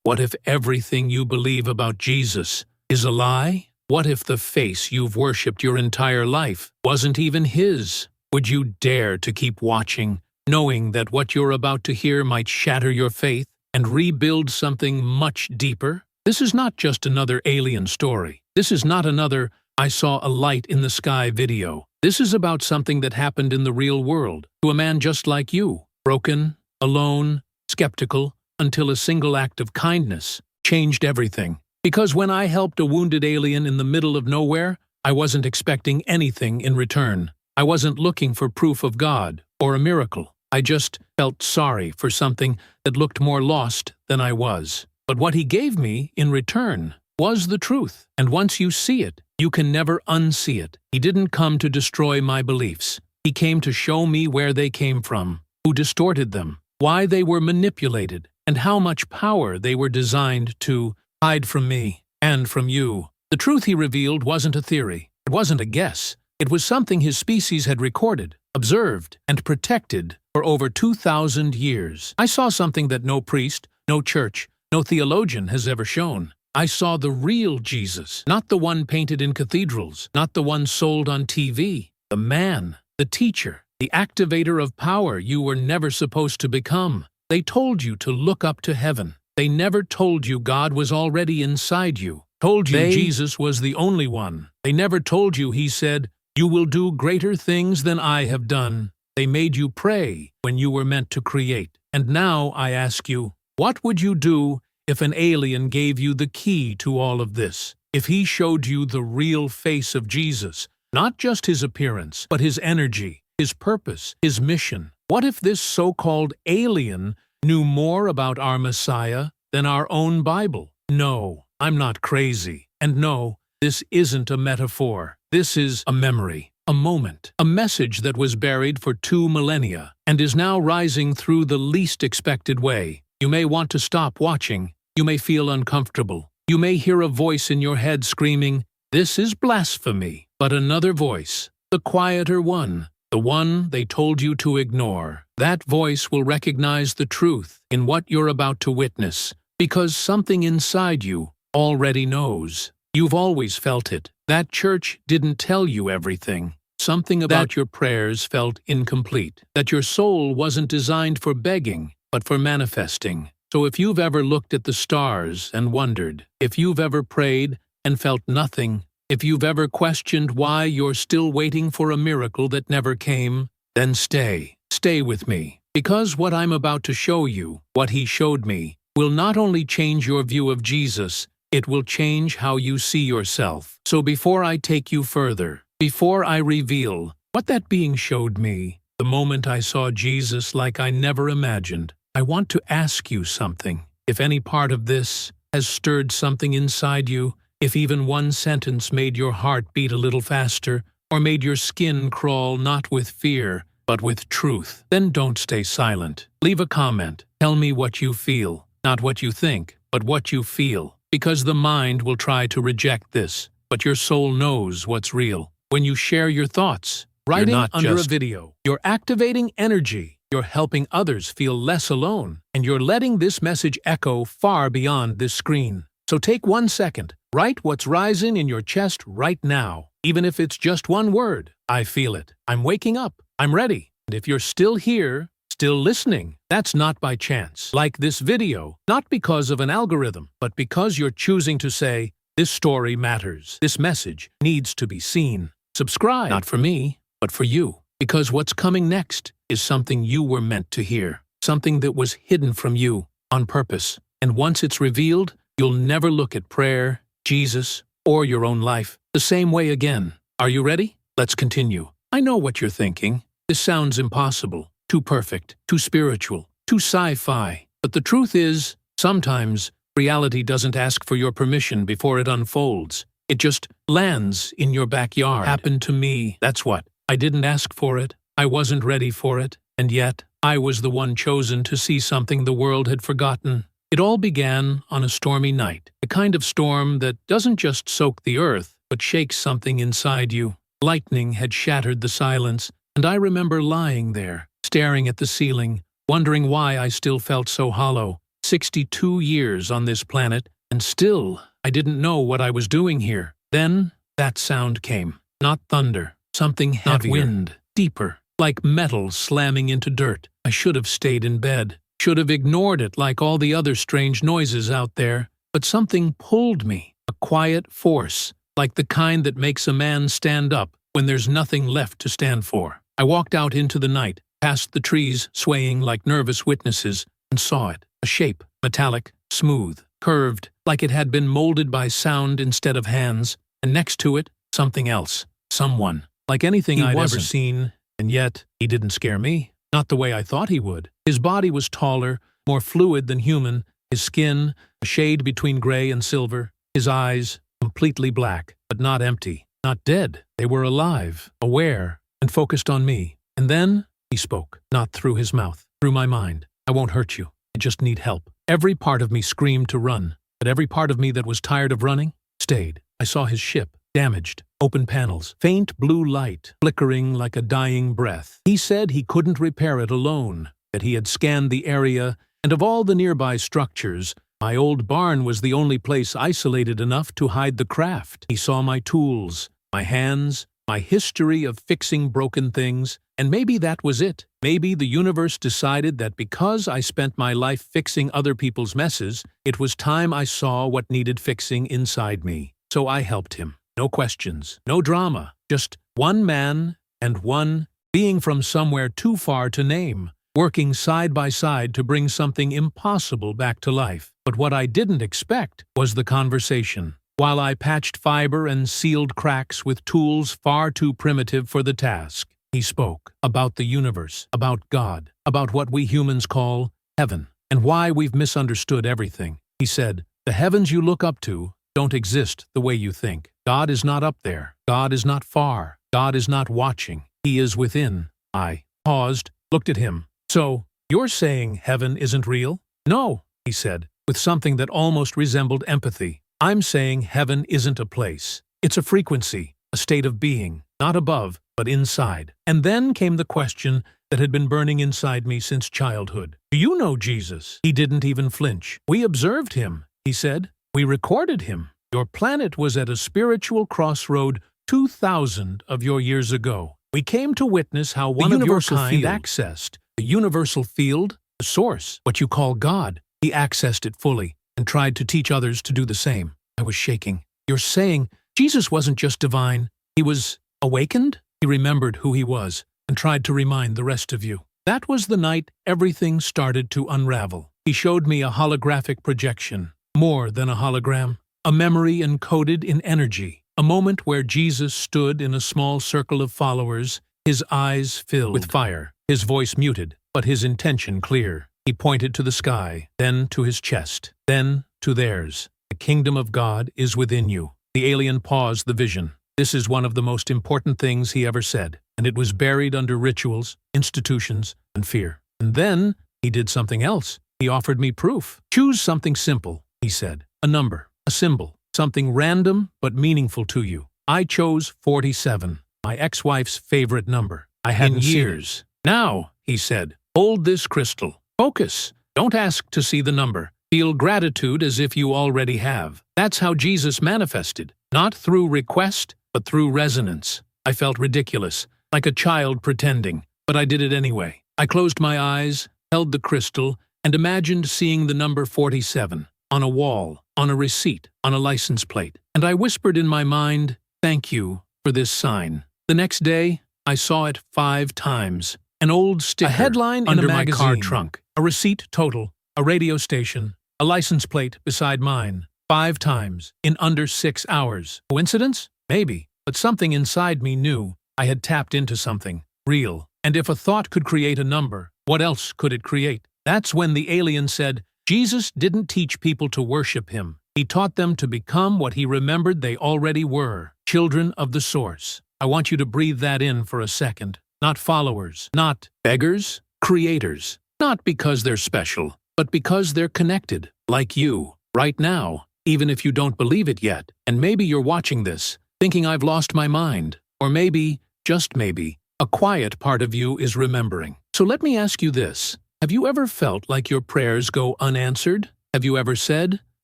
What if everything you believe about Jesus is a lie? What if the face you've worshipped your entire life wasn't even his? Would you dare to keep watching, knowing that what you're about to hear might shatter your faith and rebuild something much deeper? This is not just another alien story. This is not another "I saw a light in the sky" video. This is about something that happened in the real world, to a man just like you, broken, alone, skeptical, until a single act of kindness changed everything. Because when I helped a wounded alien in the middle of nowhere, I wasn't expecting anything in return. I wasn't looking for proof of God or a miracle. I just felt sorry for something that looked more lost than I was. But what he gave me in return was the truth. And once you see it, you can never unsee it. He didn't come to destroy my beliefs. He came to show me where they came from, who distorted them, why they were manipulated, and how much power they were designed to hide from me and from you. The truth he revealed wasn't a theory. It wasn't a guess. It was something his species had recorded, observed, and protected for over 2,000 years. I saw something that no priest, no church, no theologian has ever shown. I saw the real Jesus, not the one painted in cathedrals, not the one sold on TV. The man, the teacher, the activator of power you were never supposed to become. They told you to look up to heaven. They never told you God was already inside you. Told you Jesus was the only one. They never told you he said, "You will do greater things than I have done." They made you pray when you were meant to create. And now I ask you, what would you do if an alien gave you the key to all of this? If he showed you the real face of Jesus, not just his appearance, but his energy, his purpose, his mission? What if this so-called alien knew more about our Messiah than our own Bible? No, I'm not crazy. And no, this isn't a metaphor. This is a memory, a moment, a message that was buried for 2 millennia and is now rising through the least expected way. You may want to stop watching. You may feel uncomfortable. You may hear a voice in your head screaming, "This is blasphemy." But another voice, the quieter one, the one they told you to ignore, that voice will recognize the truth in what you're about to witness, because something inside you already knows. You've always felt it. That church didn't tell you everything. Something about your prayers felt incomplete. That your soul wasn't designed for begging, but for manifesting. So if you've ever looked at the stars and wondered, if you've ever prayed and felt nothing, if you've ever questioned why you're still waiting for a miracle that never came, then stay. Stay with me. Because what I'm about to show you, what he showed me, will not only change your view of Jesus, it will change how you see yourself. So before I take you further, before I reveal what that being showed me, the moment I saw Jesus like I never imagined, I want to ask you something. If any part of this has stirred something inside you, if even one sentence made your heart beat a little faster, or made your skin crawl not with fear, but with truth, then don't stay silent. Leave a comment. Tell me what you feel. Not what you think, but what you feel. Because the mind will try to reject this, but your soul knows what's real. When you share your thoughts, writing under a video, you're activating energy. You're helping others feel less alone, and you're letting this message echo far beyond this screen. So take 1 second. Write what's rising in your chest right now. Even if it's just one word. I feel it. I'm waking up. I'm ready. And if you're still here, still listening, that's not by chance. Like this video, not because of an algorithm, but because you're choosing to say, "This story matters. This message needs to be seen." Subscribe. Not for me, but for you. Because what's coming next is something you were meant to hear. Something that was hidden from you on purpose. And once it's revealed, you'll never look at prayer, Jesus, or your own life the same way again. Are you ready? Let's continue. I know what you're thinking. This sounds impossible, too perfect, too spiritual, too sci-fi. But the truth is, sometimes reality doesn't ask for your permission before it unfolds. It just lands in your backyard. Happened to me. That's what. I didn't ask for it. I wasn't ready for it. And yet, I was the one chosen to see something the world had forgotten. It all began on a stormy night, the kind of storm that doesn't just soak the earth, but shakes something inside you. Lightning had shattered the silence, and I remember lying there, staring at the ceiling, wondering why I still felt so hollow. 62 years on this planet, and still, I didn't know what I was doing here. Then, that sound came. Not thunder, something heavier. Not wind, deeper, like metal slamming into dirt. I should have stayed in bed. Should have ignored it like all the other strange noises out there. But something pulled me. A quiet force, like the kind that makes a man stand up when there's nothing left to stand for. I walked out into the night, past the trees swaying like nervous witnesses, and saw it. A shape, metallic, smooth, curved, like it had been molded by sound instead of hands, and next to it, something else. Someone. Like anything I'd ever seen, and yet, he didn't scare me. Not the way I thought he would. His body was taller, more fluid than human, his skin, a shade between gray and silver, his eyes, completely black, but not empty, not dead. They were alive, aware, and focused on me. And then, he spoke, not through his mouth, through my mind. I won't hurt you. I just need help. Every part of me screamed to run, but every part of me that was tired of running stayed. I saw his ship, damaged, open panels, faint blue light, flickering like a dying breath. He said he couldn't repair it alone, that he had scanned the area, and of all the nearby structures, my old barn was the only place isolated enough to hide the craft. He saw my tools, my hands, my history of fixing broken things, and maybe that was it. Maybe the universe decided that because I spent my life fixing other people's messes, it was time I saw what needed fixing inside me. So I helped him. No questions, no drama, just one man and one being from somewhere too far to name, working side by side to bring something impossible back to life. But what I didn't expect was the conversation. While I patched fiber and sealed cracks with tools far too primitive for the task, he spoke about the universe, about God, about what we humans call heaven, and why we've misunderstood everything. He said, "The heavens you look up to don't exist the way you think. God is not up there. God is not far. God is not watching. He is within." I paused, looked at him. "So, you're saying heaven isn't real?" "No," he said, with something that almost resembled empathy. "I'm saying heaven isn't a place. It's a frequency, a state of being, not above, but inside." And then came the question that had been burning inside me since childhood. "Do you know Jesus?" He didn't even flinch. "We observed him," he said. "We recorded him. Your planet was at a spiritual crossroad 2,000 of your years ago. We came to witness how one of your kind accessed the universal field, the source, what you call God. He accessed it fully and tried to teach others to do the same." I was shaking. "You're saying Jesus wasn't just divine, he was awakened?" He remembered who he was and tried to remind the rest of you. That was the night everything started to unravel. He showed me a holographic projection, more than a hologram, a memory encoded in energy, a moment where Jesus stood in a small circle of followers, his eyes filled with fire, his voice muted, but his intention clear. He pointed to the sky, then to his chest, then to theirs. "The kingdom of God is within you." The alien paused the vision. This is one of the most important things he ever said, and it was buried under rituals, institutions, and fear. And then he did something else. He offered me proof. "Choose something simple," he said. "A number, a symbol, something random but meaningful to you." I chose 47, my ex-wife's favorite number. I hadn't seen years. "Now," he said, "hold this crystal. Focus. Don't ask to see the number. Feel gratitude as if you already have." That's how Jesus manifested. Not through request, but through resonance. I felt ridiculous, like a child pretending, but I did it anyway. I closed my eyes, held the crystal, and imagined seeing the number 47 on a wall, on a receipt, on a license plate. And I whispered in my mind, "Thank you for this sign." The next day, I saw it 5 times. An old sticker, a headline under my car trunk, a receipt total, a radio station, a license plate beside mine. 5 times, in under 6 hours. Coincidence? Maybe. But something inside me knew I had tapped into something real. And if a thought could create a number, what else could it create? That's when the alien said, Jesus didn't teach people to worship him. He taught them to become what he remembered they already were, children of the source. I want you to breathe that in for a second. Not followers, not beggars, creators. Not because they're special, but because they're connected, like you, right now, even if you don't believe it yet. And maybe you're watching this, thinking I've lost my mind. Or maybe, just maybe, a quiet part of you is remembering. So let me ask you this. Have you ever felt like your prayers go unanswered? Have you ever said,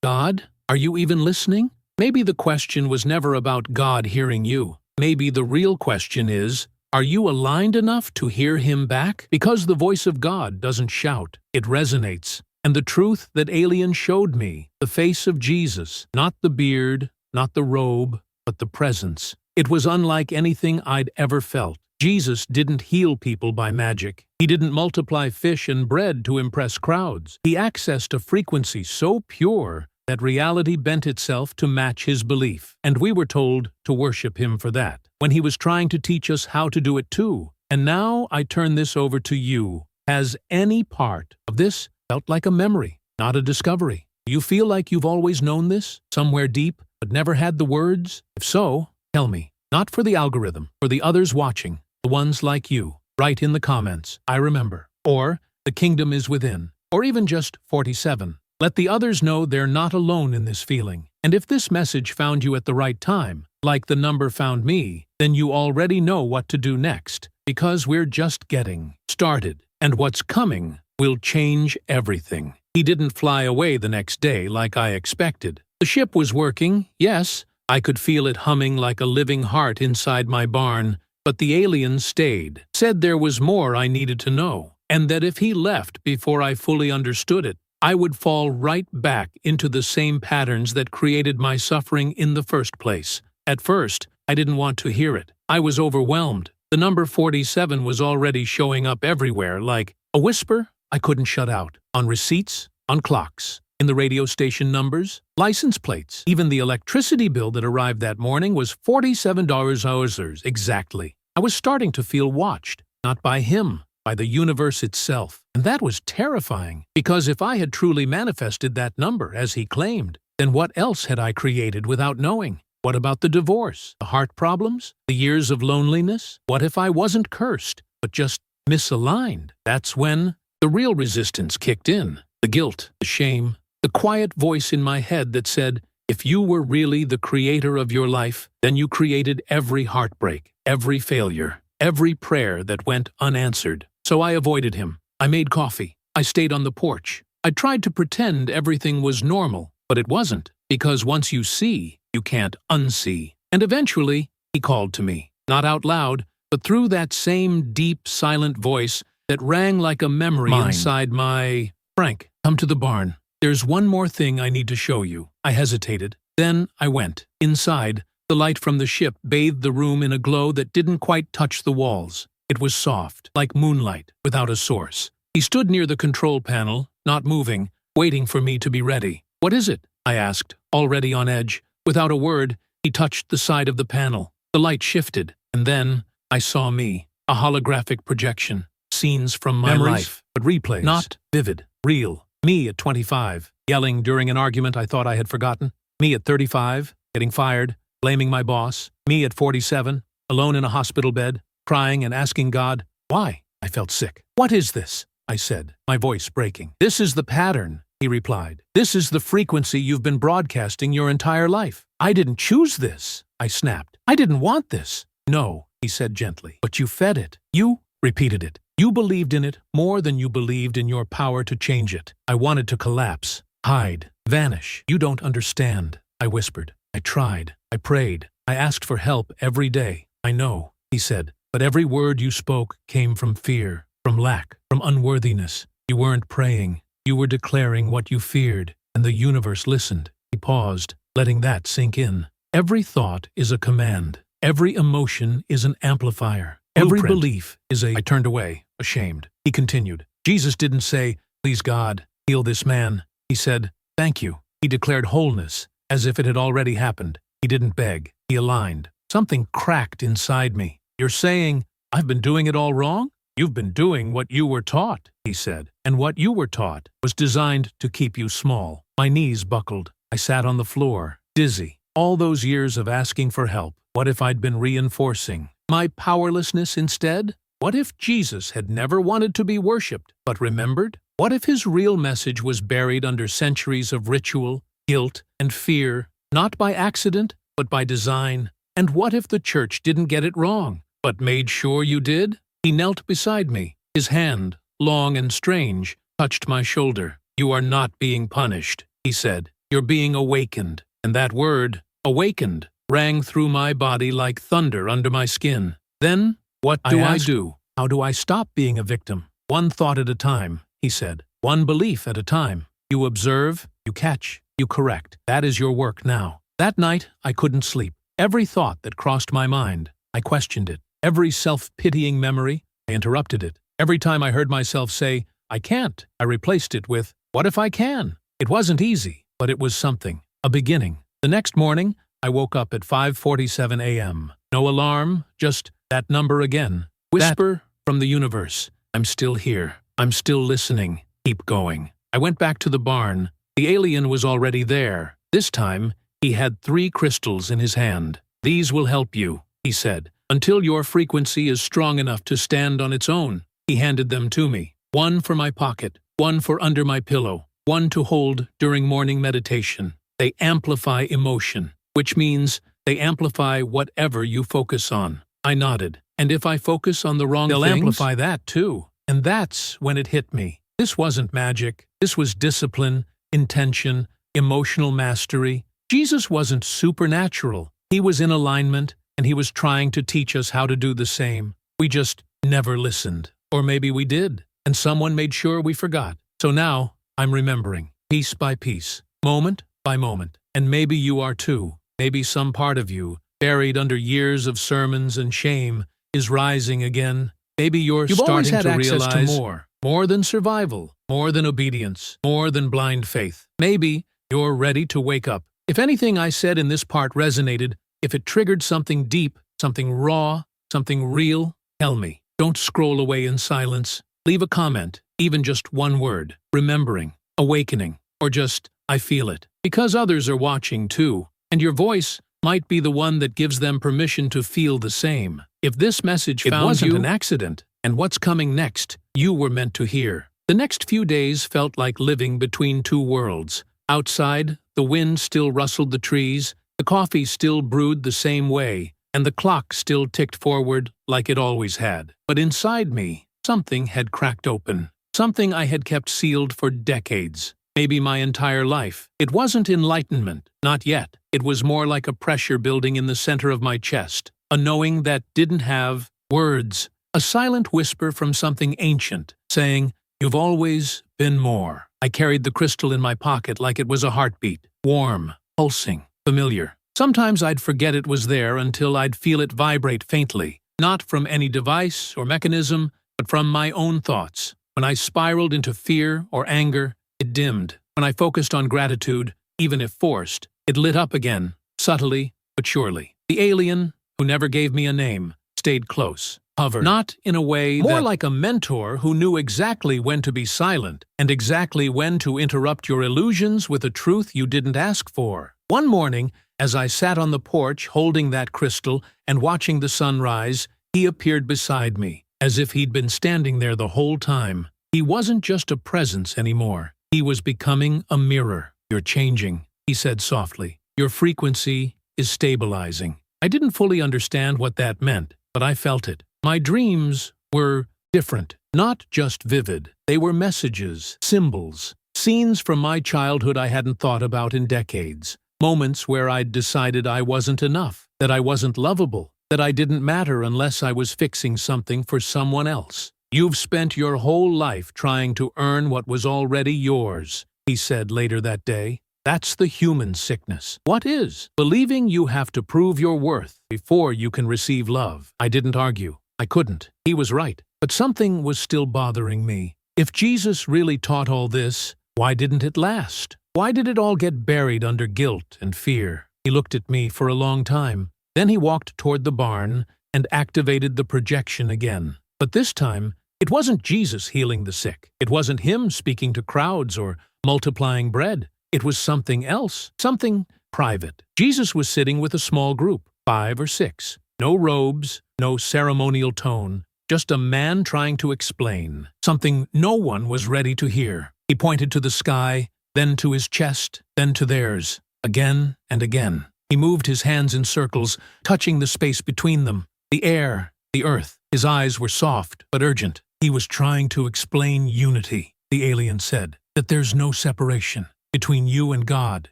God, are you even listening? Maybe the question was never about God hearing you. Maybe the real question is, are you aligned enough to hear Him back? Because the voice of God doesn't shout, it resonates. And the truth that Alien showed me, the face of Jesus, not the beard, not the robe, but the presence. It was unlike anything I'd ever felt. Jesus didn't heal people by magic. He didn't multiply fish and bread to impress crowds. He accessed a frequency so pure that reality bent itself to match His belief. And we were told to worship Him for that, when He was trying to teach us how to do it too. And now I turn this over to you. Has any part of this felt like a memory, not a discovery? Do you feel like you've always known this, somewhere deep, but never had the words? If so, tell me. Not for the algorithm, for the others watching, the ones like you. Write in the comments, I remember, or the kingdom is within, or even just 47. Let the others know they're not alone in this feeling. And if this message found you at the right time, like the number found me, then you already know what to do next, because we're just getting started. And what's coming will change everything. He didn't fly away the next day like I expected. The ship was working, yes, I could feel it humming like a living heart inside my barn, but the alien stayed, said there was more I needed to know, and that if he left before I fully understood it, I would fall right back into the same patterns that created my suffering in the first place. At first, I didn't want to hear it. I was overwhelmed. The number 47 was already showing up everywhere, like a whisper I couldn't shut out. On receipts, on clocks, in the radio station numbers, license plates. Even the electricity bill that arrived that morning was $47 exactly. I was starting to feel watched, not by Him, by the universe itself. And that was terrifying, because if I had truly manifested that number as He claimed, then what else had I created without knowing? What about the divorce, the heart problems, the years of loneliness? What if I wasn't cursed, but just misaligned? That's when the real resistance kicked in. The guilt, the shame, the quiet voice in my head that said, if you were really the creator of your life, then you created every heartbreak, every failure, every prayer that went unanswered. So I avoided Him. I made coffee. I stayed on the porch. I tried to pretend everything was normal, but it wasn't, because once you see, you can't unsee. And eventually, He called to me, not out loud, but through that same deep, silent voice that rang like a memory inside my... Frank, come to the barn. There's one more thing I need to show you. I hesitated. Then I went. Inside, the light from the ship bathed the room in a glow that didn't quite touch the walls. It was soft, like moonlight, without a source. He stood near the control panel, not moving, waiting for me to be ready. What is it? I asked, already on edge. Without a word, he touched the side of the panel. The light shifted, and then I saw me, a holographic projection. Scenes from my life, but replays. Not vivid, real. Me at 25, yelling during an argument I thought I had forgotten. Me at 35, getting fired, blaming my boss. Me at 47, alone in a hospital bed, crying and asking God, why? I felt sick. What is this? I said, my voice breaking. This is the pattern, he replied. This is the frequency you've been broadcasting your entire life. I didn't choose this, I snapped. I didn't want this. No, he said gently, but you fed it. You repeated it. You believed in it more than you believed in your power to change it. I wanted to collapse, hide, vanish. You don't understand, I whispered. I tried. I prayed. I asked for help every day. I know, he said, but every word you spoke came from fear, from lack, from unworthiness. You weren't praying. You were declaring what you feared, and the universe listened. He paused, letting that sink in. Every thought is a command. Every emotion is an amplifier. Every belief is a... I turned away, ashamed. He continued. Jesus didn't say, please God, heal this man. He said, thank you. He declared wholeness, as if it had already happened. He didn't beg. He aligned. Something cracked inside me. You're saying, I've been doing it all wrong? You've been doing what you were taught, he said. And what you were taught was designed to keep you small. My knees buckled. I sat on the floor, dizzy. All those years of asking for help, what if I'd been reinforcing my powerlessness instead? What if Jesus had never wanted to be worshipped, but remembered? What if His real message was buried under centuries of ritual, guilt, and fear, not by accident, but by design? And what if the church didn't get it wrong, but made sure you did? He knelt beside me, his hand long and strange, touched my shoulder. "You are not being punished," he said. "You're being awakened." And that word, awakened, rang through my body like thunder under my skin. Then, what do I do? How do I stop being a victim? "One thought at a time," he said. "One belief at a time. You observe, you catch, you correct. That is your work now." That night, I couldn't sleep. Every thought that crossed my mind, I questioned it. Every self-pitying memory, I interrupted it. Every time I heard myself say, "I can't," I replaced it with, "What if I can?" It wasn't easy, but it was something, a beginning. The next morning, I woke up at 5:47 a.m. No alarm, just that number again. Whisper from the universe. "I'm still here. I'm still listening. Keep going." I went back to the barn. The alien was already there. This time, he had 3 crystals in his hand. "These will help you," he said, "until your frequency is strong enough to stand on its own." He handed them to me. One for my pocket, one for under my pillow, one to hold during morning meditation. They amplify emotion, which means they amplify whatever you focus on. I nodded. "And if I focus on the wrong things, they'll amplify that too." And that's when it hit me. This wasn't magic. This was discipline, intention, emotional mastery. Jesus wasn't supernatural. He was in alignment, and he was trying to teach us how to do the same. We just never listened. Or maybe we did, and someone made sure we forgot. So now, I'm remembering, piece by piece, moment by moment. And maybe you are too. Maybe some part of you, buried under years of sermons and shame, is rising again. Maybe you've starting to realize more than survival, more than obedience, more than blind faith. Maybe you're ready to wake up. If anything I said in this part resonated, if it triggered something deep, something raw, something real, tell me. Don't scroll away in silence. Leave a comment, even just one word, remembering, awakening, or just, "I feel it." Because others are watching too, and your voice might be the one that gives them permission to feel the same. If this message found you, it wasn't an accident, and what's coming next, you were meant to hear. The next few days felt like living between 2 worlds. Outside, the wind still rustled the trees, the coffee still brewed the same way, and the clock still ticked forward like it always had. But inside me, something had cracked open. Something I had kept sealed for decades, maybe my entire life. It wasn't enlightenment, not yet. It was more like a pressure building in the center of my chest, a knowing that didn't have words, a silent whisper from something ancient, saying, "You've always been more." I carried the crystal in my pocket like it was a heartbeat, warm, pulsing, familiar. Sometimes I'd forget it was there until I'd feel it vibrate faintly, not from any device or mechanism, but from my own thoughts. When I spiraled into fear or anger, it dimmed. When I focused on gratitude, even if forced, it lit up again, subtly but surely. The alien, who never gave me a name, stayed close. Hovered. Not in a way more like a mentor who knew exactly when to be silent and exactly when to interrupt your illusions with a truth you didn't ask for. One morning, as I sat on the porch holding that crystal and watching the sunrise, he appeared beside me, as if he'd been standing there the whole time. He wasn't just a presence anymore. He was becoming a mirror. "You're changing," he said softly. "Your frequency is stabilizing." I didn't fully understand what that meant, but I felt it. My dreams were different, not just vivid. They were messages, symbols, scenes from my childhood I hadn't thought about in decades. Moments where I'd decided I wasn't enough, that I wasn't lovable, that I didn't matter unless I was fixing something for someone else. "You've spent your whole life trying to earn what was already yours," he said later that day. "That's the human sickness." What is? Believing you have to prove your worth before you can receive love. I didn't argue. I couldn't. He was right. But something was still bothering me. If Jesus really taught all this, why didn't it last? Why did it all get buried under guilt and fear? He looked at me for a long time. Then he walked toward the barn and activated the projection again. But this time, it wasn't Jesus healing the sick. It wasn't him speaking to crowds or multiplying bread. It was something else, something private. Jesus was sitting with a small group, 5 or 6. No robes, no ceremonial tone, just a man trying to explain something no one was ready to hear. He pointed to the sky, then to his chest, then to theirs, again and again. He moved his hands in circles, touching the space between them, the air, the earth. His eyes were soft but urgent. He was trying to explain unity, the alien said, that there's no separation between you and God,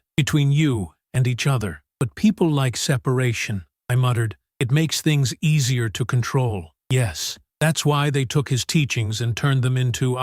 between you and each other. But people like separation, I muttered. It makes things easier to control. Yes, that's why they took his teachings and turned them into,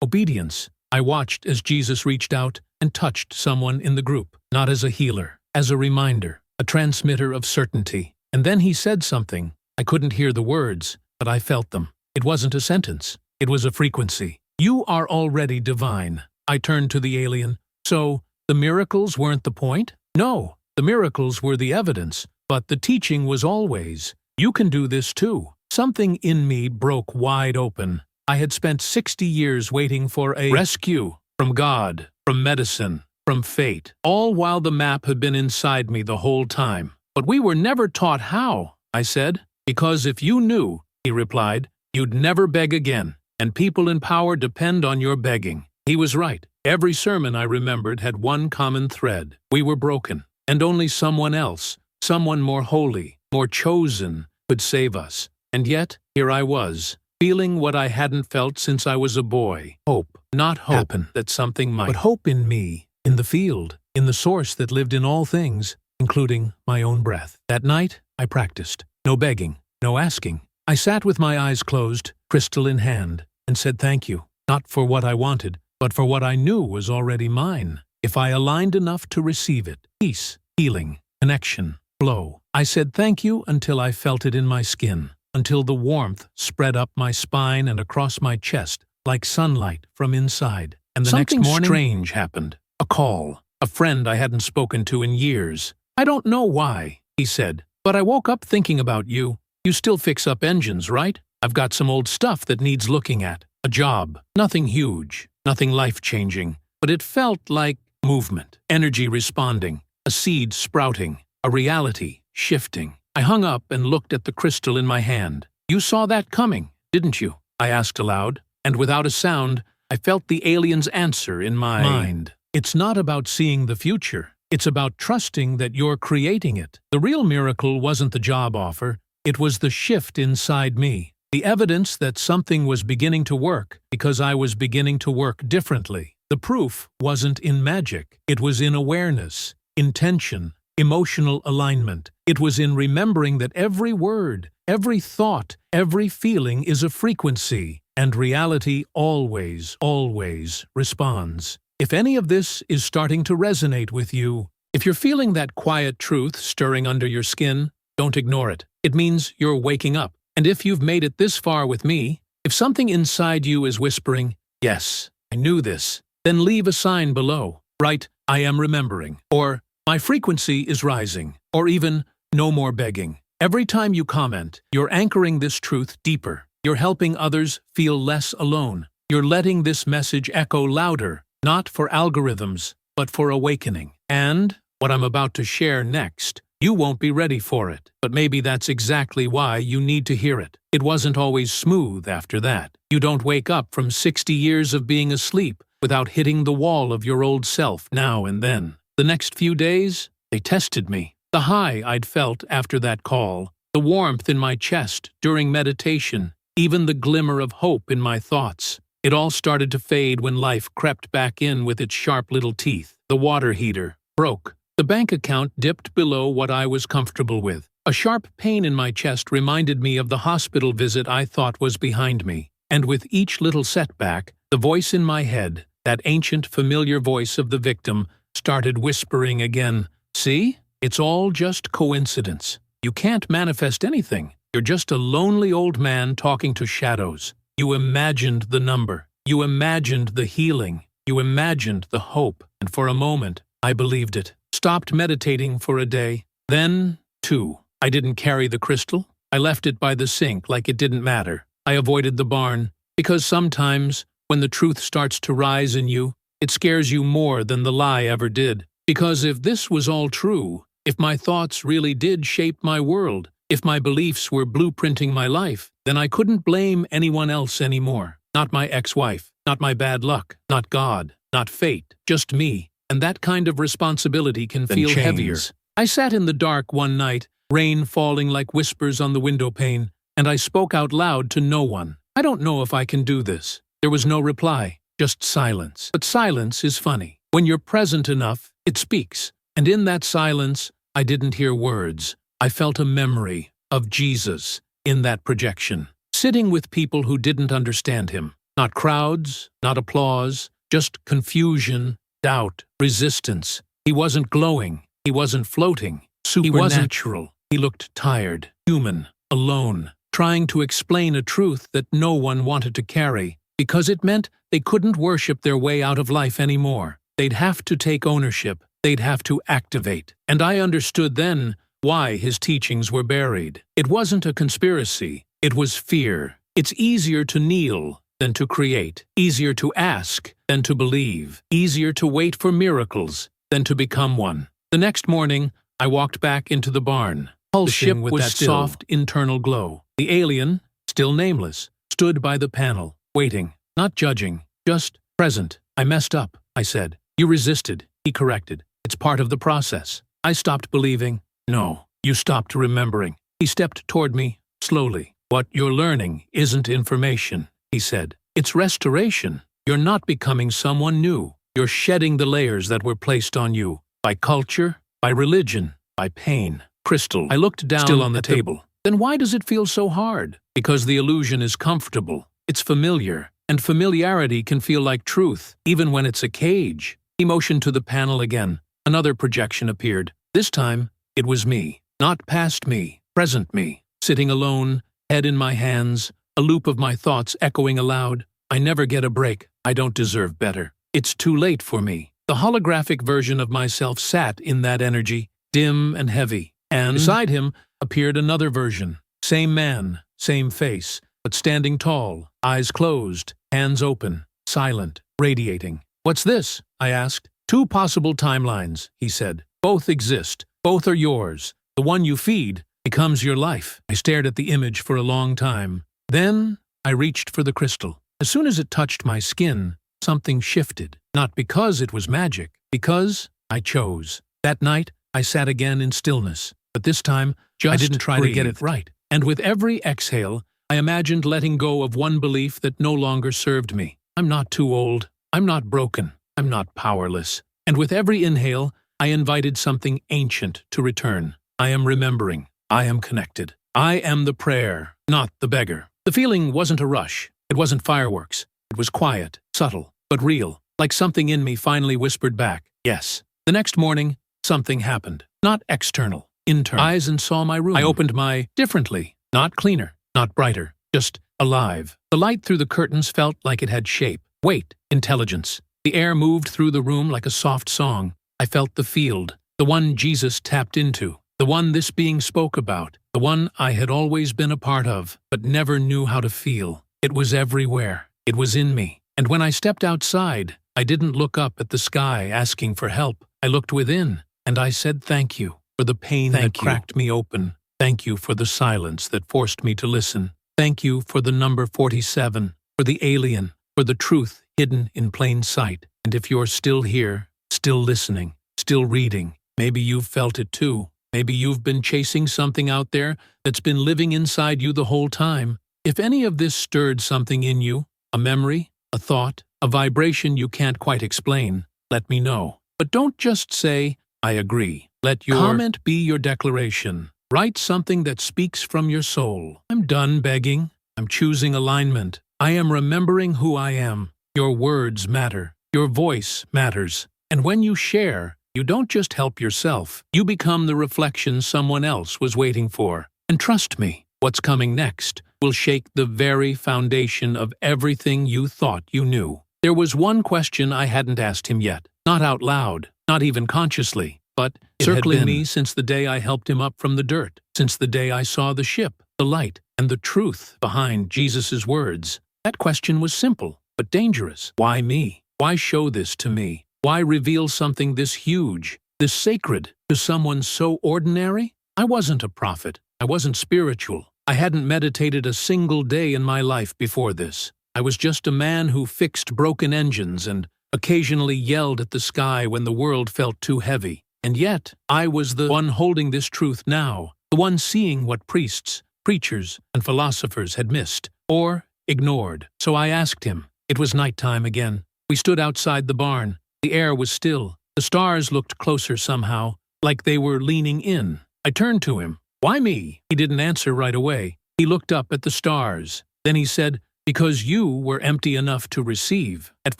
obedience. I watched as Jesus reached out and touched someone in the group, not as a healer, as a reminder, a transmitter of certainty. And then he said something. I couldn't hear the words, but I felt them. It wasn't a sentence. It was a frequency. You are already divine. I turned to the alien. So, the miracles weren't the point? No, the miracles were the evidence, but the teaching was always, you can do this too. Something in me broke wide open. I had spent 60 years waiting for a rescue from God, from medicine, from fate, all while the map had been inside me the whole time. But we were never taught how, I said. Because if you knew, he replied, you'd never beg again, and people in power depend on your begging. He was right. Every sermon I remembered had one common thread. We were broken, and only someone else, someone more holy, more chosen, could save us. And yet, here I was, feeling what I hadn't felt since I was a boy. Hope, not hope happen that something might, but hope in me, in the field, in the source that lived in all things, including my own breath. That night, I practiced. No begging, no asking. I sat with my eyes closed, crystal in hand, and said thank you, not for what I wanted, but for what I knew was already mine. If I aligned enough to receive it, peace, healing, connection, flow. I said thank you until I felt it in my skin, until the warmth spread up my spine and across my chest like sunlight from inside. And the next morning, something strange happened. A call. A friend I hadn't spoken to in years. I don't know why, he said, but I woke up thinking about you. You still fix up engines, right? I've got some old stuff that needs looking at. A job. Nothing huge, nothing life-changing, but it felt like movement, energy responding, a seed sprouting, a reality shifting. I hung up and looked at the crystal in my hand. You saw that coming, didn't you? I asked aloud, and without a sound, I felt the alien's answer in my mind. It's not about seeing the future. It's about trusting that you're creating it. The real miracle wasn't the job offer. It was the shift inside me. The evidence that something was beginning to work because I was beginning to work differently. The proof wasn't in magic. It was in awareness, intention, emotional alignment. It was in remembering that every word, every thought, every feeling is a frequency, and reality always, always responds. If any of this is starting to resonate with you, if you're feeling that quiet truth stirring under your skin, don't ignore it. It means you're waking up. And if you've made it this far with me, if something inside you is whispering, yes, I knew this, then leave a sign below. Write, I am remembering, or my frequency is rising, or even no more begging. Every time you comment, you're anchoring this truth deeper. You're helping others feel less alone. You're letting this message echo louder, not for algorithms, but for awakening. And what I'm about to share next, you won't be ready for it, but maybe that's exactly why you need to hear it. It wasn't always smooth after that. You don't wake up from 60 years of being asleep without hitting the wall of your old self now and then. The next few days, they tested me. The high I'd felt after that call, the warmth in my chest during meditation, even the glimmer of hope in my thoughts. It all started to fade when life crept back in with its sharp little teeth. The water heater broke. The bank account dipped below what I was comfortable with. A sharp pain in my chest reminded me of the hospital visit I thought was behind me. And with each little setback, the voice in my head, that ancient familiar voice of the victim, started whispering again, see? It's all just coincidence. You can't manifest anything. You're just a lonely old man talking to shadows. You imagined the number. You imagined the healing. You imagined the hope. And for a moment, I believed it. Stopped meditating for a day. Then, 2. I didn't carry the crystal. I left it by the sink like it didn't matter. I avoided the barn, because sometimes, when the truth starts to rise in you, it scares you more than the lie ever did. Because if this was all true, if my thoughts really did shape my world, if my beliefs were blueprinting my life, then I couldn't blame anyone else anymore. Not my ex-wife, not my bad luck, not God, not fate, just me. And that kind of responsibility can feel heavier. I sat in the dark one night, rain falling like whispers on the window pane, and I spoke out loud to no one. I don't know if I can do this. There was no reply, just silence. But silence is funny. When you're present enough, it speaks. And in that silence, I didn't hear words. I felt a memory of Jesus in that projection, sitting with people who didn't understand him. Not crowds, not applause, just confusion, doubt, resistance. He wasn't glowing. He wasn't floating. Supernatural. He looked tired, human, alone, trying to explain a truth that no one wanted to carry, because it meant they couldn't worship their way out of life anymore. They'd have to take ownership. They'd have to activate. And I understood then why his teachings were buried. It wasn't a conspiracy. It was fear. It's easier to kneel than to create, easier to ask than to believe, easier to wait for miracles than to become one. The next morning, I walked back into the barn. The ship was that soft internal glow. The alien, still nameless, stood by the panel, waiting, not judging, just present. I messed up, I said. You resisted, he corrected. It's part of the process. I stopped believing. No, you stopped remembering. He stepped toward me, slowly. What you're learning isn't information, he said. It's restoration. You're not becoming someone new. You're shedding the layers that were placed on you. By culture, by religion, by pain. Crystal. I looked down still on the table. Then why does it feel so hard? Because the illusion is comfortable. It's familiar. And familiarity can feel like truth, even when it's a cage. He motioned to the panel again. Another projection appeared. This time, it was me. Not past me, present me. Sitting alone, head in my hands, a loop of my thoughts echoing aloud. I never get a break. I don't deserve better. It's too late for me. The holographic version of myself sat in that energy, dim and heavy. And beside him appeared another version. Same man, same face, but standing tall, eyes closed, hands open, silent, radiating. What's this? I asked. 2 possible timelines, he said. Both exist. Both are yours. The one you feed becomes your life. I stared at the image for a long time. Then I reached for the crystal. As soon as it touched my skin, something shifted. Not because it was magic, because I chose. That night, I sat again in stillness. But this time, I didn't try to get it right. And with every exhale, I imagined letting go of one belief that no longer served me. I'm not too old. I'm not broken. I'm not powerless. And with every inhale, I invited something ancient to return. I am remembering. I am connected. I am the prayer, not the beggar. The feeling wasn't a rush. It wasn't fireworks. It was quiet, subtle, but real, like something in me finally whispered back, yes. The next morning, something happened. Not external, internal. Eyes and saw my room. I opened my differently, not cleaner, not brighter, just alive. The light through the curtains felt like it had shape, weight, intelligence. The air moved through the room like a soft song. I felt the field, the one Jesus tapped into, the one this being spoke about, the one I had always been a part of, but never knew how to feel. It was everywhere. It was in me. And when I stepped outside, I didn't look up at the sky asking for help. I looked within, and I said thank you for the pain that cracked me open. Thank you for the silence that forced me to listen. Thank you for the number 47, for the alien, for the truth hidden in plain sight. And if you're still here, still listening, still reading, maybe you've felt it too. Maybe you've been chasing something out there that's been living inside you the whole time. If any of this stirred something in you, a memory, a thought, a vibration you can't quite explain, let me know. But don't just say, I agree. Let your comment be your declaration. Write something that speaks from your soul. I'm done begging. I'm choosing alignment. I am remembering who I am. Your words matter. Your voice matters. And when you share, you don't just help yourself. You become the reflection someone else was waiting for. And trust me, what's coming next will shake the very foundation of everything you thought you knew. There was one question I hadn't asked him yet. Not out loud, not even consciously, but circling me since the day I helped him up from the dirt, since the day I saw the ship, the light, and the truth behind Jesus' words. That question was simple, but dangerous. Why me? Why show this to me? Why reveal something this huge, this sacred, to someone so ordinary? I wasn't a prophet. I wasn't spiritual. I hadn't meditated a single day in my life before this. I was just a man who fixed broken engines and occasionally yelled at the sky when the world felt too heavy. And yet, I was the one holding this truth now, the one seeing what priests, preachers, and philosophers had missed. Or, ignored. So I asked him. It was nighttime again. We stood outside the barn. The air was still. The stars looked closer somehow, like they were leaning in. I turned to him. Why me? He didn't answer right away. He looked up at the stars. Then he said, because you were empty enough to receive. At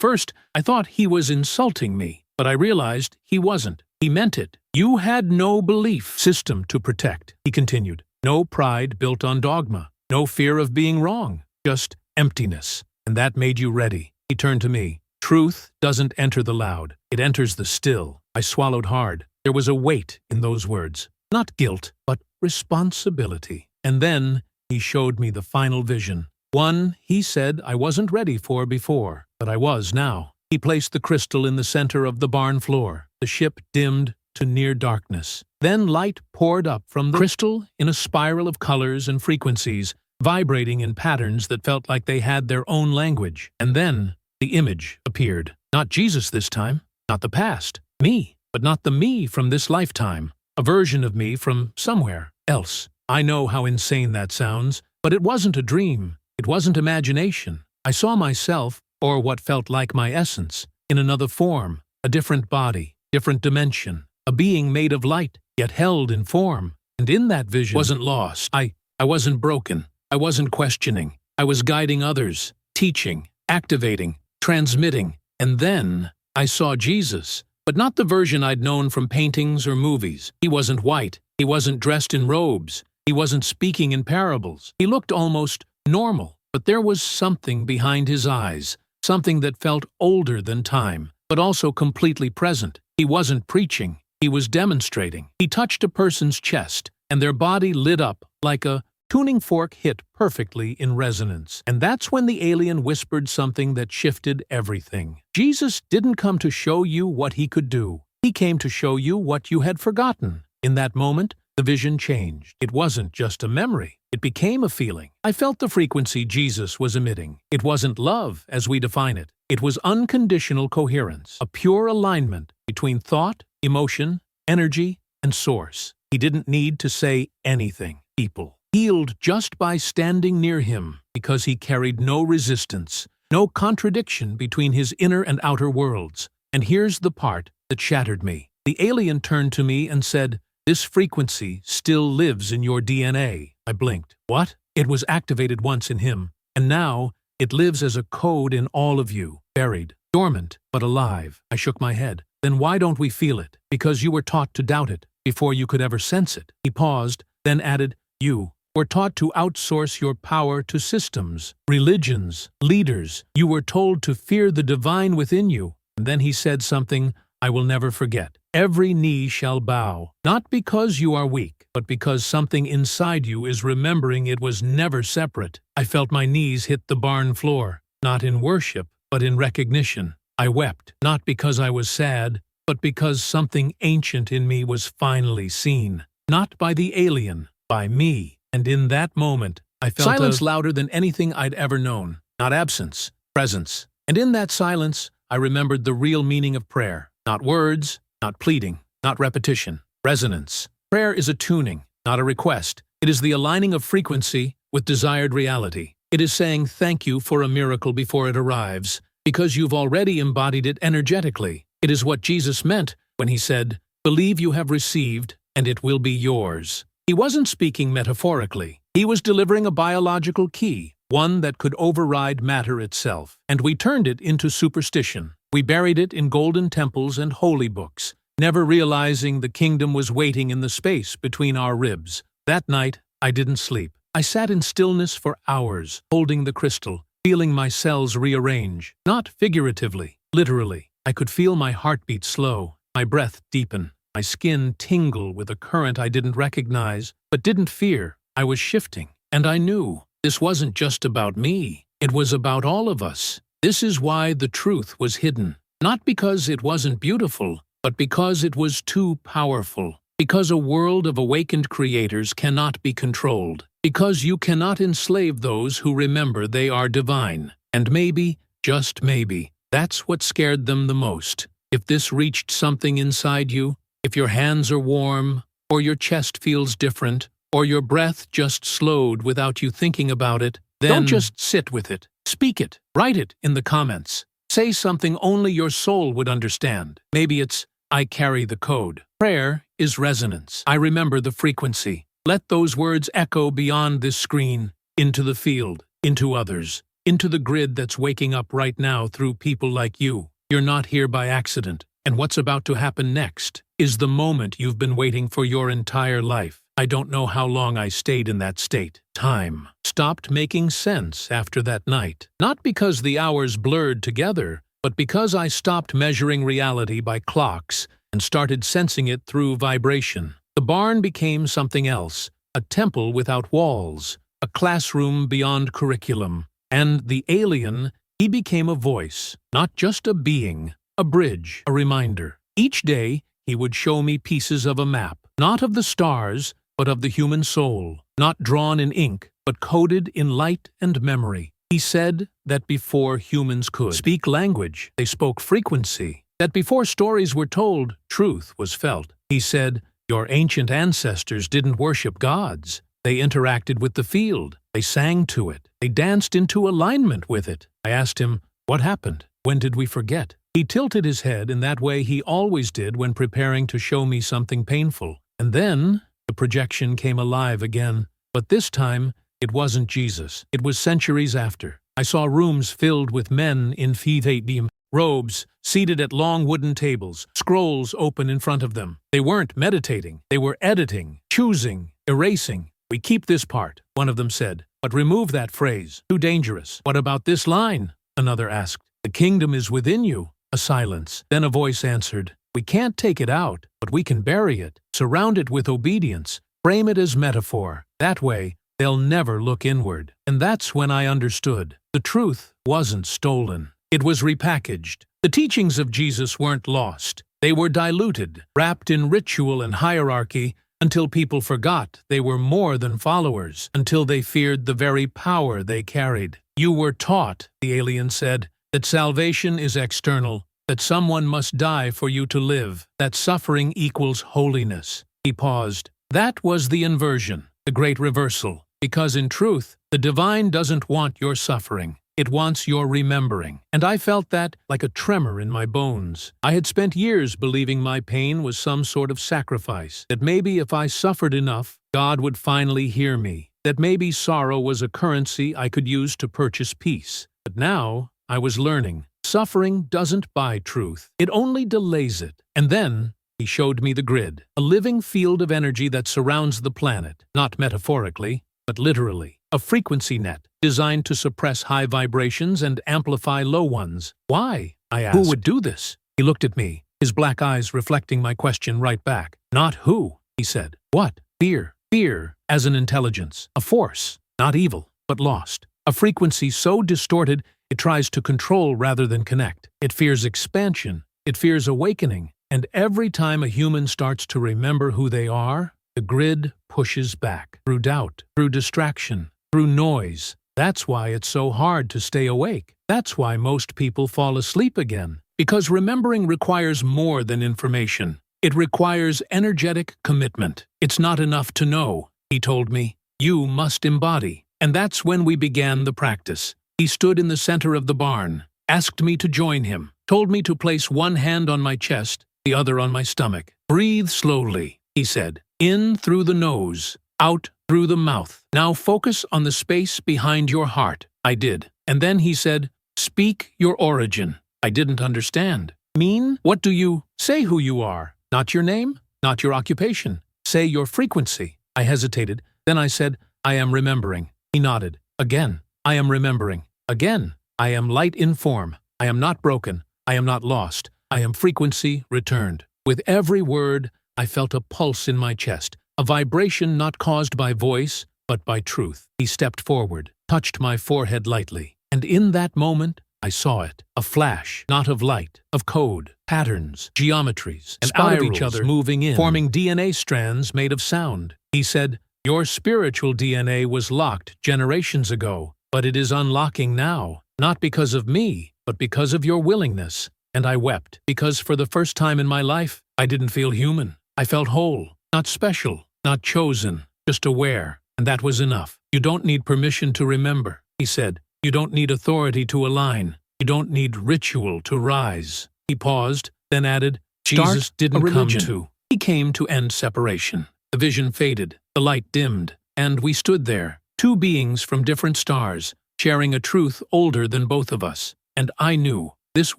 first, I thought he was insulting me, but I realized he wasn't. He meant it. You had no belief system to protect, he continued. No pride built on dogma. No fear of being wrong. Just emptiness. And that made you ready. He turned to me. Truth doesn't enter the loud. It enters the still. I swallowed hard. There was a weight in those words. Not guilt, but responsibility. And then he showed me the final vision. One, he said, I wasn't ready for before, but I was now. He placed the crystal in the center of the barn floor. The ship dimmed to near darkness. Then light poured up from the crystal in a spiral of colors and frequencies, vibrating in patterns that felt like they had their own language. And then the image appeared. Not Jesus this time, not the past. Me, but not the me from this lifetime. A version of me from somewhere else. I know how insane that sounds, but it wasn't a dream. It wasn't imagination. I saw myself, or what felt like my essence, in another form, a different body, different dimension, a being made of light, yet held in form. And in that vision, wasn't lost. I wasn't broken. I wasn't questioning. I was guiding others, teaching, activating, transmitting. And then I saw Jesus, but not the version I'd known from paintings or movies. He wasn't white. He wasn't dressed in robes. He wasn't speaking in parables. He looked almost normal, but there was something behind his eyes, something that felt older than time, but also completely present. He wasn't preaching. He was demonstrating. He touched a person's chest, and their body lit up like a tuning fork hit perfectly in resonance. And that's when the alien whispered something that shifted everything. Jesus didn't come to show you what he could do. He came to show you what you had forgotten. In that moment, the vision changed. It wasn't just a memory. It became a feeling. I felt the frequency Jesus was emitting. It wasn't love as we define it. It was unconditional coherence, a pure alignment between thought, emotion, energy, and source. He didn't need to say anything. People healed just by standing near him because he carried no resistance, no contradiction between his inner and outer worlds. And here's the part that shattered me. The alien turned to me and said, "This frequency still lives in your DNA." I blinked. What? It was activated once in him, and now it lives as a code in all of you, buried, dormant, but alive. I shook my head. Then why don't we feel it? Because you were taught to doubt it before you could ever sense it. He paused, then added, you were taught to outsource your power to systems, religions, leaders. You were told to fear the divine within you. And then he said something I will never forget. Every knee shall bow, not because you are weak, but because something inside you is remembering it was never separate. I felt my knees hit the barn floor, not in worship, but in recognition. I wept, not because I was sad, but because something ancient in me was finally seen. Not by the alien, by me. And in that moment, I felt silence louder than anything I'd ever known. Not absence, presence. And in that silence, I remembered the real meaning of prayer. Not words, not pleading, not repetition. Resonance. Prayer is a tuning, not a request. It is the aligning of frequency with desired reality. It is saying thank you for a miracle before it arrives, because you've already embodied it energetically. It is what Jesus meant when he said, "Believe you have received, and it will be yours." He wasn't speaking metaphorically. He was delivering a biological key, one that could override matter itself. And we turned it into superstition. We buried it in golden temples and holy books, never realizing the kingdom was waiting in the space between our ribs. That night, I didn't sleep. I sat in stillness for hours, holding the crystal, feeling my cells rearrange, not figuratively, literally. I could feel my heartbeat slow, my breath deepen, my skin tingle with a current I didn't recognize, but didn't fear. I was shifting, and I knew this wasn't just about me. It was about all of us. This is why the truth was hidden. Not because it wasn't beautiful, but because it was too powerful. Because a world of awakened creators cannot be controlled. Because you cannot enslave those who remember they are divine. And maybe, just maybe, that's what scared them the most. If this reached something inside you, if your hands are warm, or your chest feels different, or your breath just slowed without you thinking about it, Don't just sit with it. Speak it. Write it in the comments. Say something only your soul would understand. Maybe it's, I carry the code. Prayer is resonance. I remember the frequency. Let those words echo beyond this screen, into the field, into others, into the grid that's waking up right now through people like you. You're not here by accident, and what's about to happen next is the moment you've been waiting for your entire life. I don't know how long I stayed in that state. Time stopped making sense after that night. Not because the hours blurred together, but because I stopped measuring reality by clocks and started sensing it through vibration. The barn became something else, a temple without walls, a classroom beyond curriculum, and the alien, he became a voice, not just a being, a bridge, a reminder. Each day, he would show me pieces of a map, not of the stars, but of the human soul, not drawn in ink, but coded in light and memory. He said that before humans could speak language, they spoke frequency, that before stories were told, truth was felt. He said, your ancient ancestors didn't worship gods. They interacted with the field. They sang to it. They danced into alignment with it. I asked him, what happened? When did we forget? He tilted his head in that way he always did when preparing to show me something painful. And then the projection came alive again. But this time, it wasn't Jesus. It was centuries after. I saw rooms filled with men in fivedim robes, seated at long wooden tables, scrolls open in front of them. They weren't meditating. They were editing, choosing, erasing. We keep this part, one of them said, but remove that phrase. Too dangerous. What about this line? Another asked. The kingdom is within you. A silence. Then a voice answered, we can't take it out, but we can bury it, surround it with obedience, frame it as metaphor. That way, they'll never look inward. And that's when I understood. The truth wasn't stolen. It was repackaged. The teachings of Jesus weren't lost. They were diluted, wrapped in ritual and hierarchy, until people forgot they were more than followers, until they feared the very power they carried. You were taught, the alien said, that salvation is external, that someone must die for you to live, that suffering equals holiness. He paused. That was the inversion, the great reversal, because in truth, the divine doesn't want your suffering. It wants your remembering. And I felt that like a tremor in my bones. I had spent years believing my pain was some sort of sacrifice, that maybe if I suffered enough, God would finally hear me, that maybe sorrow was a currency I could use to purchase peace. But now, I was learning. Suffering doesn't buy truth. It only delays it. And then, he showed me the grid, a living field of energy that surrounds the planet, not metaphorically, but literally. A frequency net, designed to suppress high vibrations and amplify low ones. Why? I asked. Who would do this? He looked at me, his black eyes reflecting my question right back. Not who, he said. What? Fear. Fear as an intelligence. A force. Not evil, but lost. A frequency so distorted it tries to control rather than connect. It fears expansion. It fears awakening. And every time a human starts to remember who they are, the grid pushes back. Through doubt, through distraction, through noise. That's why it's so hard to stay awake. That's why most people fall asleep again. Because remembering requires more than information. It requires energetic commitment. It's not enough to know, he told me. You must embody. And that's when we began the practice. He stood in the center of the barn, asked me to join him, told me to place one hand on my chest, the other on my stomach. Breathe slowly, he said. In through the nose, out through the mouth. Now focus on the space behind your heart. I did. And then he said, speak your origin. I didn't understand. Mean? What do you say who you are? Not your name, not your occupation. Say your frequency. I hesitated. Then I said, I am remembering. He nodded. Again, I am remembering. Again, I am light in form. I am not broken. I am not lost. I am frequency returned. With every word, I felt a pulse in my chest, a vibration not caused by voice, but by truth. He stepped forward, touched my forehead lightly, and in that moment, I saw it. A flash, not of light, of code, patterns, geometries, and out of each other moving in, forming DNA strands made of sound. He said, your spiritual DNA was locked generations ago, but it is unlocking now, not because of me, but because of your willingness. And I wept, because for the first time in my life, I didn't feel human. I felt whole, not special, not chosen, just aware, and that was enough. You don't need permission to remember. he said. You don't need authority to align. You don't need ritual to rise. He paused, then added, Jesus didn't come to. He came to end separation. The vision faded, the light dimmed, and we stood there, two beings from different stars, sharing a truth older than both of us. And I knew this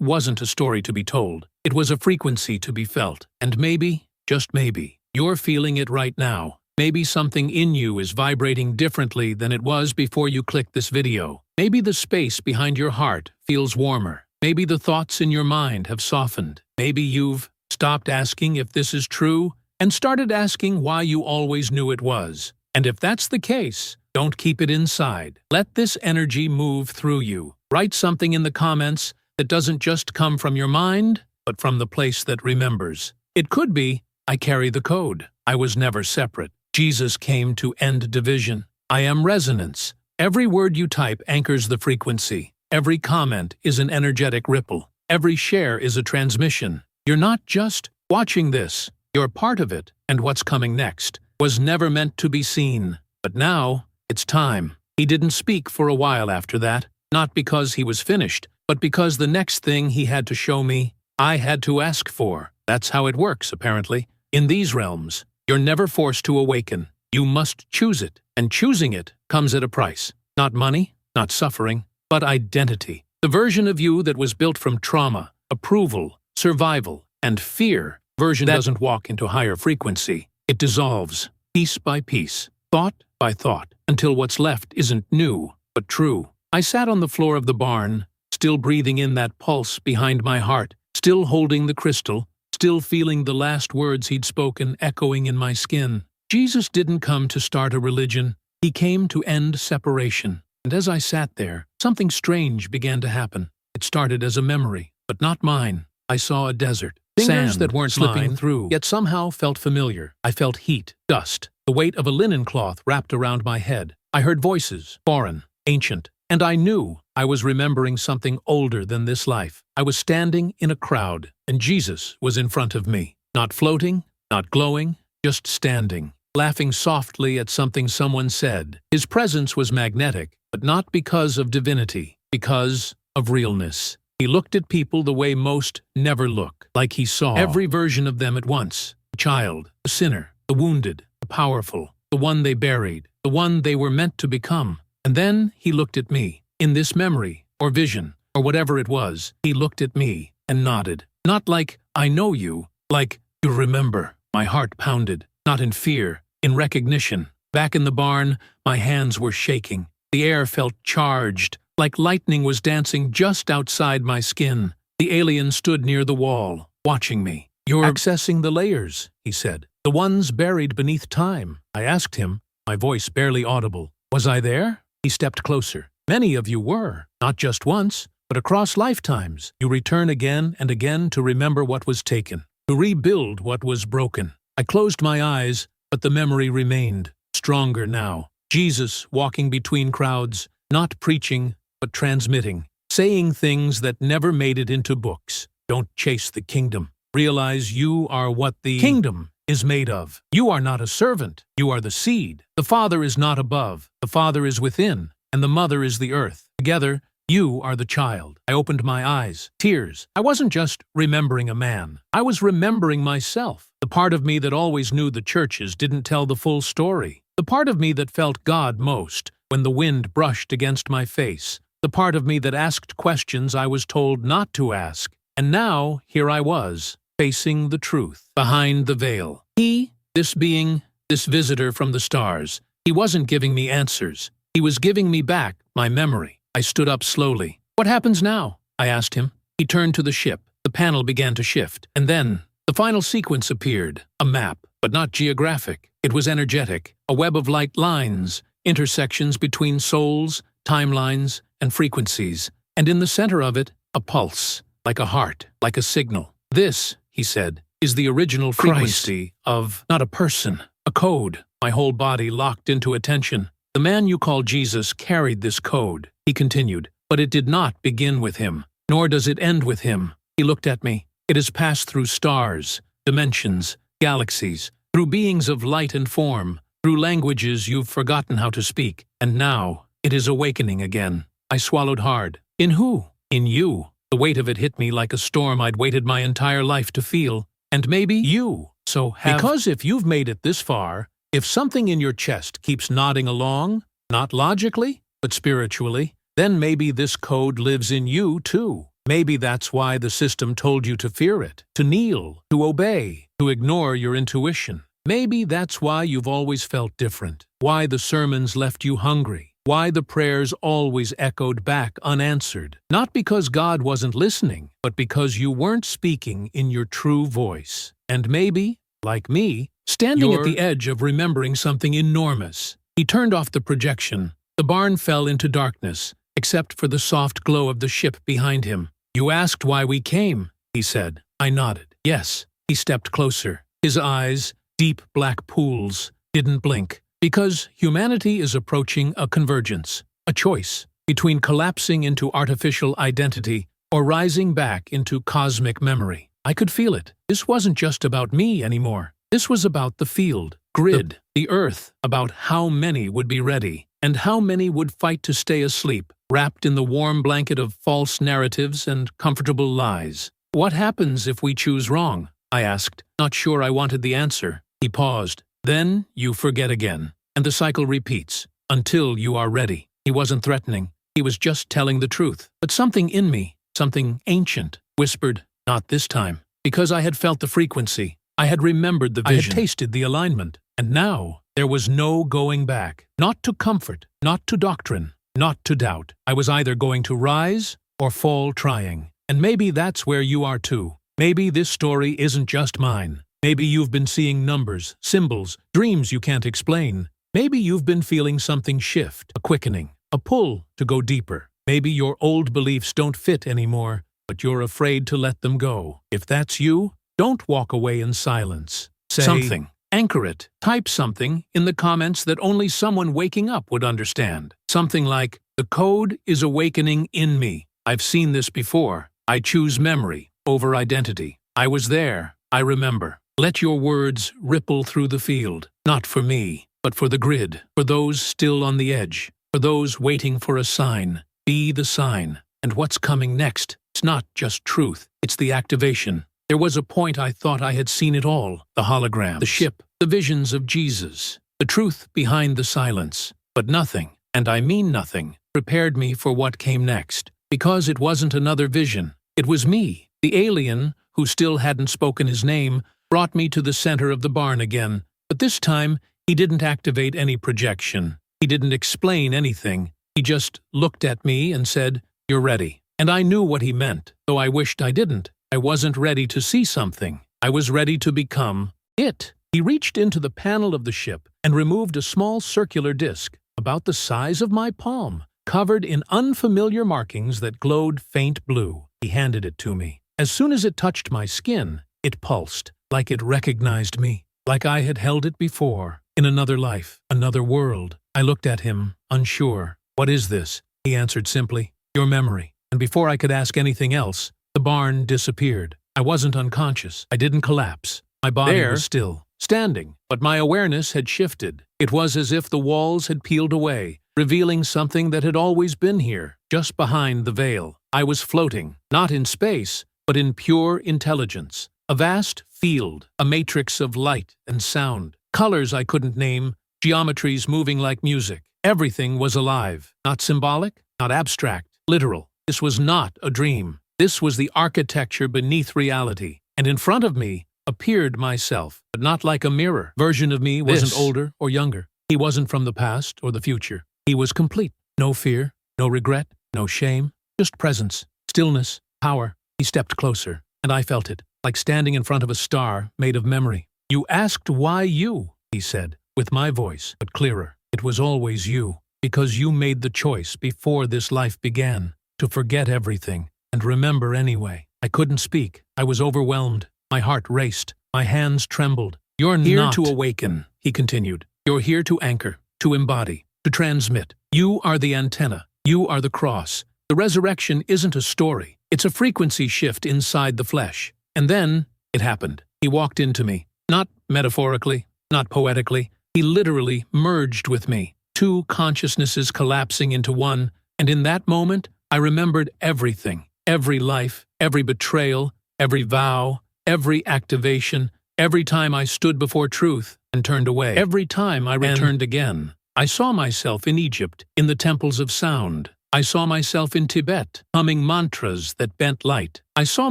wasn't a story to be told. It was a frequency to be felt. And maybe, just maybe, you're feeling it right now. Maybe something in you is vibrating differently than it was before you clicked this video. Maybe the space behind your heart feels warmer. Maybe the thoughts in your mind have softened. Maybe you've stopped asking if this is true and started asking why you always knew it was. And if that's the case, don't keep it inside. Let this energy move through you. Write something in the comments that doesn't just come from your mind, but from the place that remembers. It could be, I carry the code. I was never separate. Jesus came to end division. I am resonance. Every word you type anchors the frequency. Every comment is an energetic ripple. Every share is a transmission. You're not just watching this. You're part of it, and what's coming next was never meant to be seen. But now, it's time. He didn't speak for a while after that, not because he was finished, but because the next thing he had to show me, I had to ask for. That's how it works, apparently. In these realms, you're never forced to awaken. You must choose it, and choosing it comes at a price. Not money, not suffering, but identity. The version of you that was built from trauma, approval, survival, and fear version doesn't walk into higher frequency. It dissolves, piece by piece, thought by thought, until what's left isn't new, but true. I sat on the floor of the barn, still breathing in that pulse behind my heart, still holding the crystal, still feeling the last words he'd spoken echoing in my skin. Jesus didn't come to start a religion. He came to end separation. And as I sat there, something strange began to happen. It started as a memory, but not mine. I saw a desert. Fingers that weren't slipping through, yet somehow felt familiar. I felt heat, dust, the weight of a linen cloth wrapped around my head. I heard voices, foreign, ancient, and I knew I was remembering something older than this life. I was standing in a crowd, and Jesus was in front of me. Not floating, not glowing, just standing, laughing softly at something someone said. His presence was magnetic, but not because of divinity, because of realness. He looked at people the way most never look, like he saw every version of them at once. The child, the sinner, the wounded, the powerful, the one they buried, the one they were meant to become. And then he looked at me. In this memory, or vision, or whatever it was, he looked at me and nodded. Not like, I know you, like, you remember. My heart pounded, not in fear, in recognition. Back in the barn, my hands were shaking. The air felt charged, like lightning was dancing just outside my skin. The alien stood near the wall, watching me. You're accessing the layers, he said. The ones buried beneath time. I asked him, my voice barely audible. Was I there? He stepped closer. Many of you were, not just once, but across lifetimes. You return again and again to remember what was taken, to rebuild what was broken. I closed my eyes, but the memory remained, stronger now. Jesus walking between crowds, not preaching, but transmitting, saying things that never made it into books. Don't chase the kingdom. Realize you are what the kingdom is made of. You are not a servant. You are the seed. The Father is not above. The Father is within, and the Mother is the earth. Together, you are the child. I opened my eyes. Tears. I wasn't just remembering a man. I was remembering myself. The part of me that always knew the churches didn't tell the full story. The part of me that felt God most when the wind brushed against my face. The part of me that asked questions I was told not to ask. And now, here I was, facing the truth, behind the veil. He, this being, this visitor from the stars, he wasn't giving me answers. He was giving me back my memory. I stood up slowly. What happens now? I asked him. He turned to the ship. The panel began to shift. And then, the final sequence appeared. A map, but not geographic. It was energetic. A web of light lines, intersections between souls, timelines, and frequencies. And in the center of it, a pulse, like a heart, like a signal. This, he said, is the original frequency of not a person, a code. My whole body locked into attention. The man you call Jesus carried this code, he continued, but it did not begin with him, nor does it end with him. He looked at me. It has passed through stars, dimensions, galaxies, through beings of light and form, through languages you've forgotten how to speak, and now It is awakening again. I swallowed hard. In who? In you. The weight of it hit me like a storm I'd waited my entire life to feel. And maybe you. Because if you've made it this far, if something in your chest keeps nodding along, not logically, but spiritually, then maybe this code lives in you too. Maybe that's why the system told you to fear it, to kneel, to obey, to ignore your intuition. Maybe that's why you've always felt different, why the sermons left you hungry, why the prayers always echoed back unanswered. Not because God wasn't listening, but because you weren't speaking in your true voice. And maybe, like me, standing at the edge of remembering something enormous. He turned off the projection. The barn fell into darkness, except for the soft glow of the ship behind him. "You asked why we came," he said. I nodded. Yes. He stepped closer. His eyes, deep black pools, didn't blink. Because humanity is approaching a convergence, a choice, between collapsing into artificial identity or rising back into cosmic memory. I could feel it. This wasn't just about me anymore. This was about the field, grid, the earth, about how many would be ready, and how many would fight to stay asleep, wrapped in the warm blanket of false narratives and comfortable lies. "What happens if we choose wrong?" I asked, not sure I wanted the answer. He paused. "Then you forget again, and the cycle repeats, until you are ready." He wasn't threatening. He was just telling the truth. But something in me, something ancient, whispered, "Not this time." Because I had felt the frequency. I had remembered the vision. I had tasted the alignment. And now, there was no going back. Not to comfort, not to doctrine, not to doubt. I was either going to rise or fall trying. And maybe that's where you are too. Maybe this story isn't just mine. Maybe you've been seeing numbers, symbols, dreams you can't explain. Maybe you've been feeling something shift, a quickening, a pull to go deeper. Maybe your old beliefs don't fit anymore, but you're afraid to let them go. If that's you, don't walk away in silence. Say something. Anchor it. Type something in the comments that only someone waking up would understand. Something like, "The code is awakening in me. I've seen this before. I choose memory over identity. I was there. I remember." Let your words ripple through the field. Not for me, but for the grid. For those still on the edge. For those waiting for a sign. Be the sign. And what's coming next? It's not just truth. It's the activation. There was a point I thought I had seen it all. The hologram, the ship, the visions of Jesus, the truth behind the silence. But nothing, and I mean nothing, prepared me for what came next. Because it wasn't another vision. It was me. The alien, who still hadn't spoken his name, brought me to the center of the barn again. But this time, he didn't activate any projection. He didn't explain anything. He just looked at me and said, "You're ready." And I knew what he meant, though I wished I didn't. I wasn't ready to see something. I was ready to become it. He reached into the panel of the ship and removed a small circular disc, about the size of my palm, covered in unfamiliar markings that glowed faint blue. He handed it to me. As soon as it touched my skin, it pulsed, like it recognized me, like I had held it before, in another life, another world. I looked at him, unsure. "What is this?" He answered simply, "Your memory." And before I could ask anything else, the barn disappeared. I wasn't unconscious. I didn't collapse. My body was still, standing, but my awareness had shifted. It was as if the walls had peeled away, revealing something that had always been here, just behind the veil. I was floating, not in space, but in pure intelligence. A vast field, a matrix of light and sound. Colors I couldn't name, geometries moving like music. Everything was alive. Not symbolic, not abstract, literal. This was not a dream. This was the architecture beneath reality, and in front of me appeared myself, but not like a mirror. Version of me wasn't older or younger. He wasn't from the past or the future. He was complete. No fear, no regret, no shame, just presence, stillness, power. He stepped closer, and I felt it, like standing in front of a star made of memory. "You asked why you," he said, with my voice, but clearer. "It was always you, because you made the choice before this life began, to forget everything. And remember anyway." I couldn't speak. I was overwhelmed. My heart raced. My hands trembled. "You're here to awaken," he continued. "You're here to anchor, to embody, to transmit. You are the antenna. You are the cross. The resurrection isn't a story. It's a frequency shift inside the flesh." And then it happened. He walked into me. Not metaphorically, not poetically. He literally merged with me. two consciousnesses collapsing into one, and in that moment, I remembered everything. Every life, every betrayal, every vow, every activation, every time I stood before truth and turned away. Every time I returned again. I saw myself in Egypt, in the temples of sound. I saw myself in Tibet, humming mantras that bent light. I saw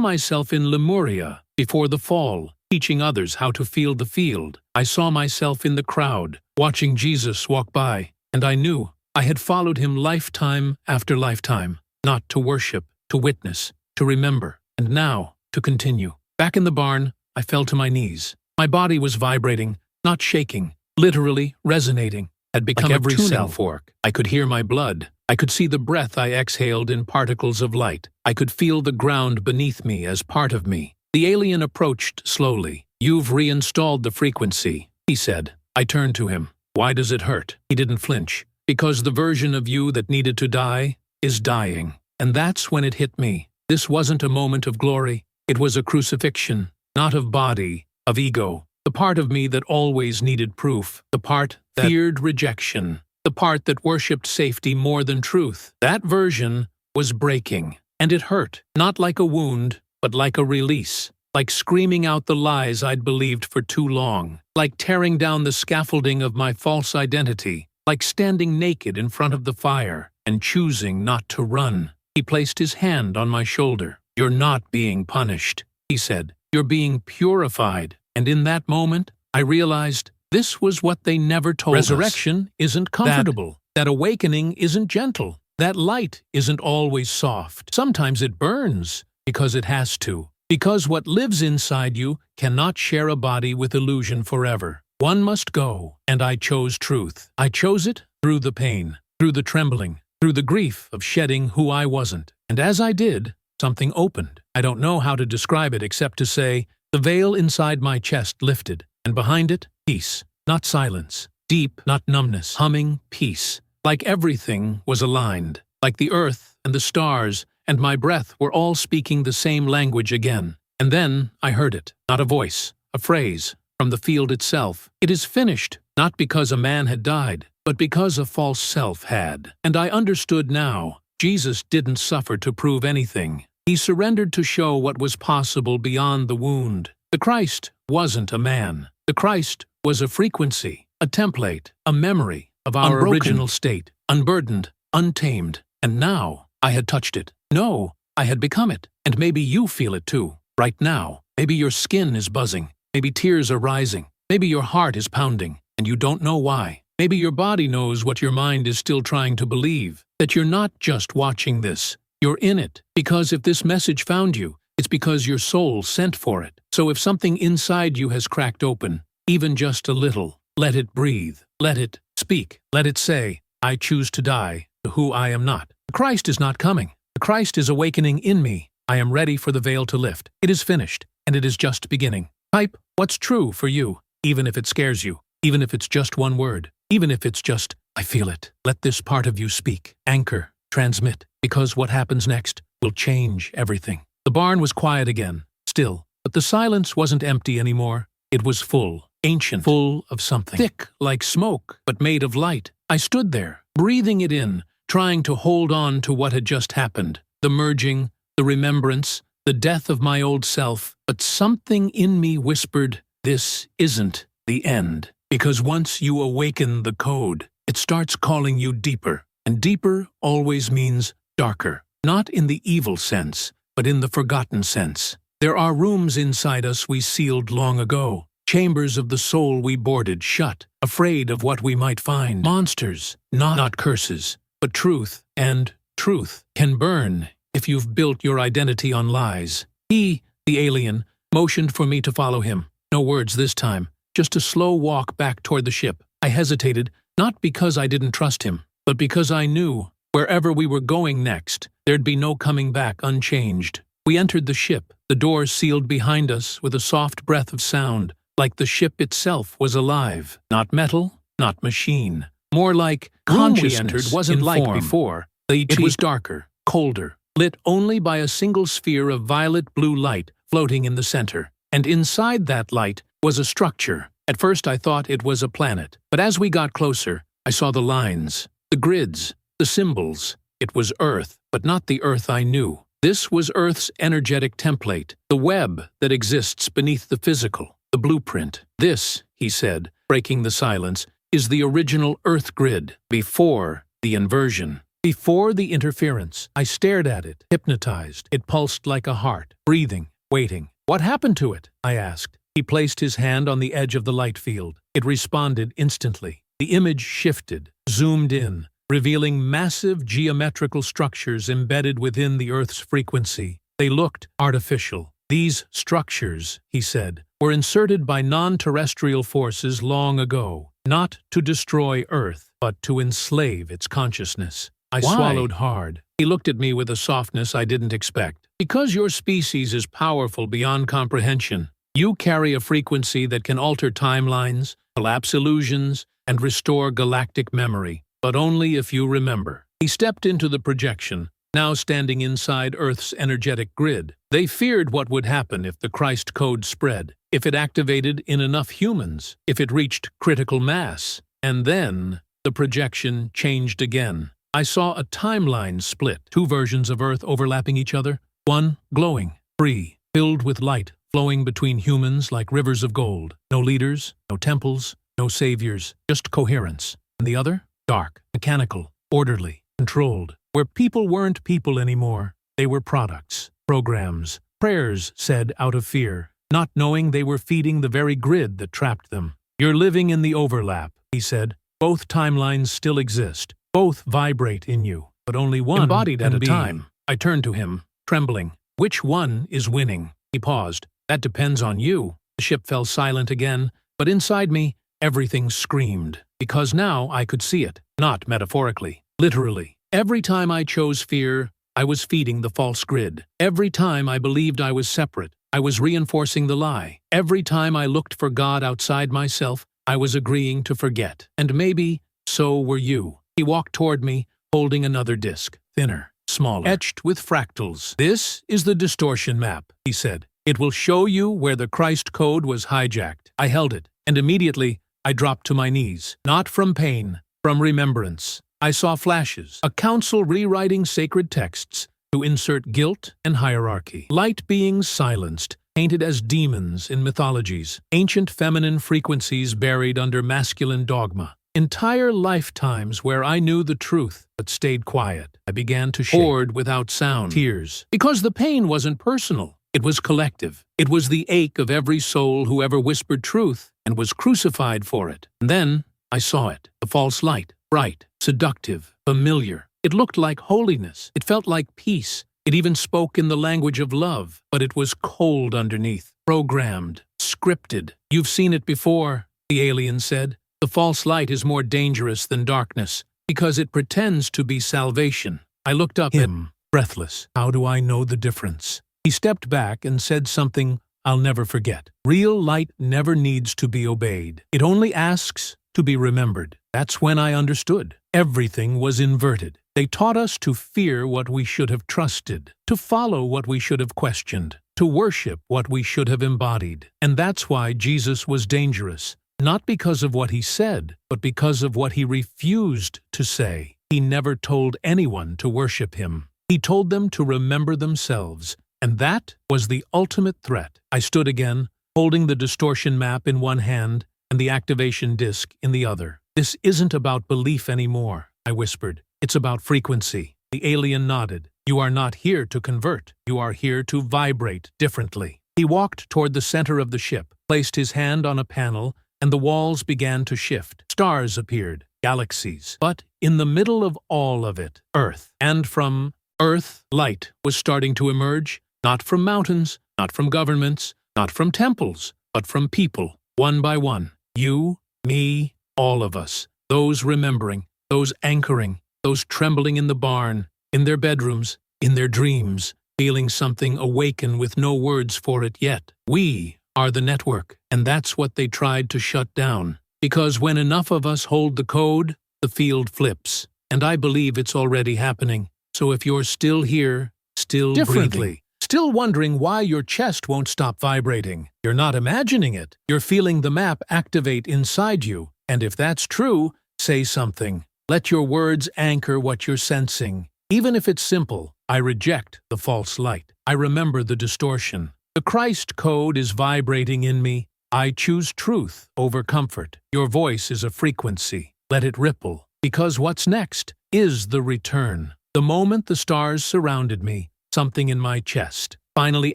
myself in Lemuria, before the fall, teaching others how to feel the field. I saw myself in the crowd, watching Jesus walk by, and I knew I had followed him lifetime after lifetime, not to worship, to witness, to remember, and now to continue. Back in the barn, I fell to my knees. My body was vibrating, not shaking, literally resonating. Had become like every cell fork. I could hear my blood. I could see the breath I exhaled in particles of light. I could feel the ground beneath me as part of me. The alien approached slowly. "You've reinstalled the frequency," he said. I turned to him. "Why does it hurt?" He didn't flinch. "Because the version of you that needed to die is dying." And that's when it hit me. This wasn't a moment of glory. It was a crucifixion, not of body, of ego. The part of me that always needed proof. The part that feared rejection. The part that worshipped safety more than truth. That version was breaking, and it hurt. Not like a wound, but like a release. Like screaming out the lies I'd believed for too long. Like tearing down the scaffolding of my false identity. Like standing naked in front of the fire and choosing not to run. He placed his hand on my shoulder. "You're not being punished," he said. "You're being purified." And in that moment, I realized this was what they never told us. Resurrection isn't comfortable. That awakening isn't gentle. That light isn't always soft. Sometimes it burns because it has to. Because what lives inside you cannot share a body with illusion forever. One must go, and I chose truth. I chose it through the pain, through the trembling, through the grief of shedding who I wasn't. And as I did, something opened. I don't know how to describe it except to say, the veil inside my chest lifted, and behind it, peace, not silence, deep, not numbness, humming peace, like everything was aligned, like the earth and the stars and my breath were all speaking the same language again. And then I heard it, not a voice, a phrase, from the field itself. It is finished, not because a man had died, but because a false self had. And I understood now, Jesus didn't suffer to prove anything. He surrendered to show what was possible beyond the wound. The Christ wasn't a man. The Christ was a frequency, a template, a memory of our original state, unburdened, untamed. And now I had touched it. No, I had become it. And maybe you feel it too, right now. Maybe your skin is buzzing. Maybe tears are rising. Maybe your heart is pounding, and you don't know why. Maybe your body knows what your mind is still trying to believe, that you're not just watching this. You're in it, because if this message found you, it's because your soul sent for it. So if something inside you has cracked open, even just a little, let it breathe, let it speak, let it say, I choose to die to who I am not. The Christ is not coming. The Christ is awakening in me. I am ready for the veil to lift. It is finished, and it is just beginning. Type what's true for you, even if it scares you, even if it's just one word, even if it's just, I feel it. Let this part of you speak, anchor, transmit. Because what happens next will change everything. The barn was quiet again, still, but the silence wasn't empty anymore. It was full, ancient, full of something. Thick like smoke, but made of light. I stood there, breathing it in, trying to hold on to what had just happened. The merging, the remembrance, the death of my old self. But something in me whispered, this isn't the end. Because once you awaken the code, it starts calling you deeper. And deeper always means darker, not in the evil sense, but in the forgotten sense. There are rooms inside us we sealed long ago, chambers of the soul we boarded shut, afraid of what we might find. Monsters, not curses, but truth, and truth can burn if you've built your identity on lies. He, the alien, motioned for me to follow him. No words this time, just a slow walk back toward the ship. I hesitated, not because I didn't trust him, but because I knew wherever we were going next, there'd be no coming back unchanged. We entered the ship, the doors sealed behind us with a soft breath of sound, like the ship itself was alive. Not metal, not machine. More like consciousness. We entered wasn't like before. It was darker, colder, lit only by a single sphere of violet-blue light floating in the center. And inside that light was a structure. At first I thought it was a planet, but as we got closer, I saw the lines, the grids, the symbols. It was Earth, but not the Earth I knew. This was Earth's energetic template, the web that exists beneath the physical, the blueprint. This, he said, breaking the silence, is the original Earth grid, before the inversion, before the interference. I stared at it, hypnotized. It pulsed like a heart, breathing, waiting. What happened to it? I asked. He placed his hand on the edge of the light field. It responded instantly. The image shifted, zoomed in, revealing massive geometrical structures embedded within the Earth's frequency. They looked artificial. These structures, he said, were inserted by non-terrestrial forces long ago, not to destroy Earth, but to enslave its consciousness. I swallowed hard. He looked at me with a softness I didn't expect. Because your species is powerful beyond comprehension, you carry a frequency that can alter timelines, collapse illusions, and restore galactic memory, but only if you remember. He stepped into the projection, now standing inside Earth's energetic grid. They feared what would happen if the Christ code spread, if it activated in enough humans, if it reached critical mass. And then, the projection changed again. I saw a timeline split, two versions of Earth overlapping each other, one glowing, free, filled with light, flowing between humans like rivers of gold. No leaders, no temples, no saviors, just coherence. And the other? Dark, mechanical, orderly, controlled, where people weren't people anymore. They were products, programs, prayers said out of fear, not knowing they were feeding the very grid that trapped them. You're living in the overlap, he said. Both timelines still exist. Both vibrate in you, but only one embodied at a time. I turned to him, trembling. Which one is winning? He paused. That depends on you. The ship fell silent again, but inside me, everything screamed. Because now I could see it, not metaphorically, literally. Every time I chose fear, I was feeding the false grid. Every time I believed I was separate, I was reinforcing the lie. Every time I looked for God outside myself, I was agreeing to forget. And maybe so were you. He walked toward me, holding another disc, thinner, smaller, etched with fractals. This is the distortion map, he said. It will show you where the Christ code was hijacked. I held it, and immediately I dropped to my knees. Not from pain, from remembrance. I saw flashes, a council rewriting sacred texts to insert guilt and hierarchy. Light beings silenced, painted as demons in mythologies. Ancient feminine frequencies buried under masculine dogma. Entire lifetimes where I knew the truth but stayed quiet. I began to hoard without sound, tears. Because the pain wasn't personal. It was collective. It was the ache of every soul who ever whispered truth and was crucified for it. And then I saw it. The false light. Bright, seductive, familiar. It looked like holiness. It felt like peace. It even spoke in the language of love. But it was cold underneath. Programmed. Scripted. You've seen it before, the alien said. The false light is more dangerous than darkness because it pretends to be salvation. I looked up at him, breathless. How do I know the difference? He stepped back and said something I'll never forget. Real light never needs to be obeyed. It only asks to be remembered. That's when I understood. Everything was inverted. They taught us to fear what we should have trusted, to follow what we should have questioned, to worship what we should have embodied. And that's why Jesus was dangerous. Not because of what he said, but because of what he refused to say. He never told anyone to worship him. He told them to remember themselves. And that was the ultimate threat. I stood again, holding the distortion map in one hand and the activation disc in the other. This isn't about belief anymore, I whispered. It's about frequency. The alien nodded. You are not here to convert. You are here to vibrate differently. He walked toward the center of the ship, placed his hand on a panel, and the walls began to shift. Stars appeared, galaxies. But in the middle of all of it, Earth. And from Earth, light was starting to emerge, not from mountains, not from governments, not from temples, but from people, one by one. You, me, all of us. Those remembering, those anchoring, those trembling in the barn, in their bedrooms, in their dreams, feeling something awaken with no words for it yet. We are the network, and that's what they tried to shut down. Because when enough of us hold the code, the field flips. And I believe it's already happening. So if you're still here, still breathing, still wondering why your chest won't stop vibrating, you're not imagining it. You're feeling the map activate inside you. And if that's true, say something. Let your words anchor what you're sensing. Even if it's simple, I reject the false light. I remember the distortion. The Christ code is vibrating in me. I choose truth over comfort. Your voice is a frequency. Let it ripple. Because what's next is the return. The moment the stars surrounded me, something in my chest finally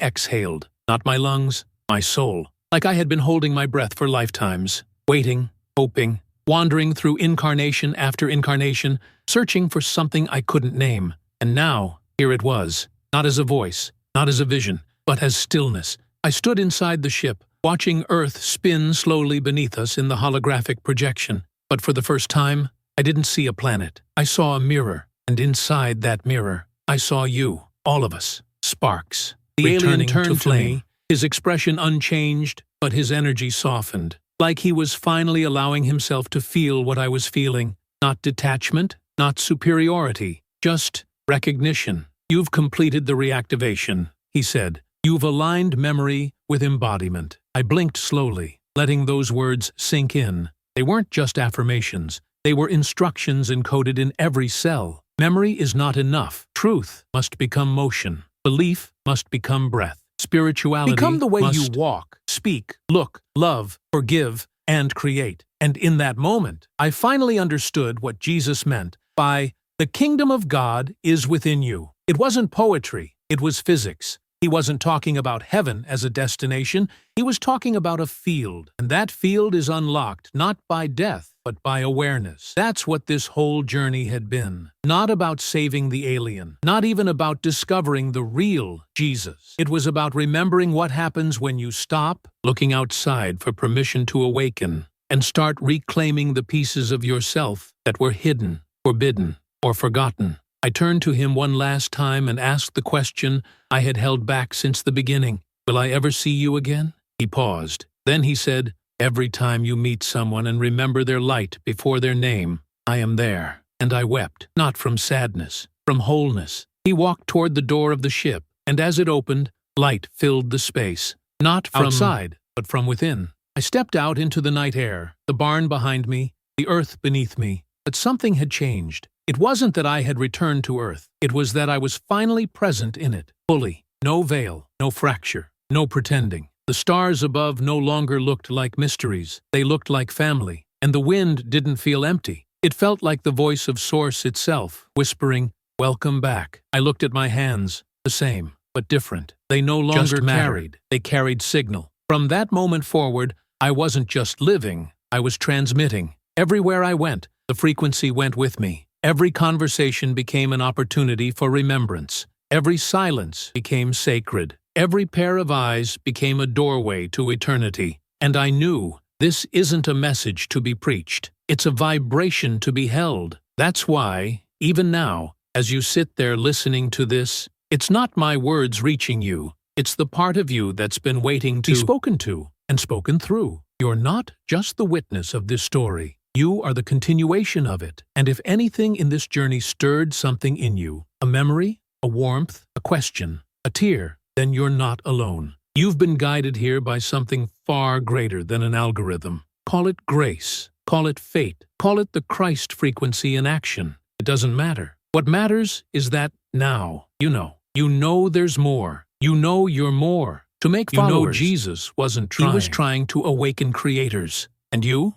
exhaled. Not my lungs, my soul. Like I had been holding my breath for lifetimes. Waiting, hoping, wandering through incarnation after incarnation, searching for something I couldn't name. And now, here it was. Not as a voice, not as a vision, but as stillness. I stood inside the ship, watching Earth spin slowly beneath us in the holographic projection. But for the first time, I didn't see a planet. I saw a mirror, and inside that mirror, I saw you, all of us, sparks. The alien turned to me, his expression unchanged, but his energy softened, like he was finally allowing himself to feel what I was feeling. Not detachment, not superiority, just recognition. You've completed the reactivation, he said. You've aligned memory with embodiment. I blinked slowly, letting those words sink in. They weren't just affirmations. They were instructions encoded in every cell. Memory is not enough. Truth must become motion. Belief must become breath. Spirituality become the way you walk, speak, look, love, forgive, and create. And in that moment, I finally understood what Jesus meant by "the kingdom of God is within you." It wasn't poetry, it was physics. He wasn't talking about heaven as a destination, he was talking about a field. And that field is unlocked not by death, but by awareness. That's what this whole journey had been. Not about saving the alien, not even about discovering the real Jesus. It was about remembering what happens when you stop looking outside for permission to awaken and start reclaiming the pieces of yourself that were hidden, forbidden, or forgotten. I turned to him one last time and asked the question I had held back since the beginning. Will I ever see you again? He paused. Then he said, every time you meet someone and remember their light before their name, I am there. And I wept, not from sadness, from wholeness. He walked toward the door of the ship, and as it opened, light filled the space. Not from outside, but from within. I stepped out into the night air, the barn behind me, the earth beneath me. But something had changed. It wasn't that I had returned to Earth. It was that I was finally present in it, fully. No veil, no fracture, no pretending. The stars above no longer looked like mysteries. They looked like family. And the wind didn't feel empty. It felt like the voice of Source itself, whispering, welcome back. I looked at my hands, the same, but different. They no longer carried. They carried signal. From that moment forward, I wasn't just living. I was transmitting. Everywhere I went, the frequency went with me. Every conversation became an opportunity for remembrance. Every silence became sacred. Every pair of eyes became a doorway to eternity. And I knew this isn't a message to be preached. It's a vibration to be held. That's why, even now, as you sit there listening to this, it's not my words reaching you. It's the part of you that's been waiting to be spoken to and spoken through. You're not just the witness of this story. You are the continuation of it. And if anything in this journey stirred something in you, a memory, a warmth, a question, a tear, then you're not alone. You've been guided here by something far greater than an algorithm. Call it grace, call it fate, call it the Christ frequency in action. It doesn't matter. What matters is that now, you know there's more. You know you're more. To make followers, you know Jesus wasn't trying. He was trying to awaken creators. And you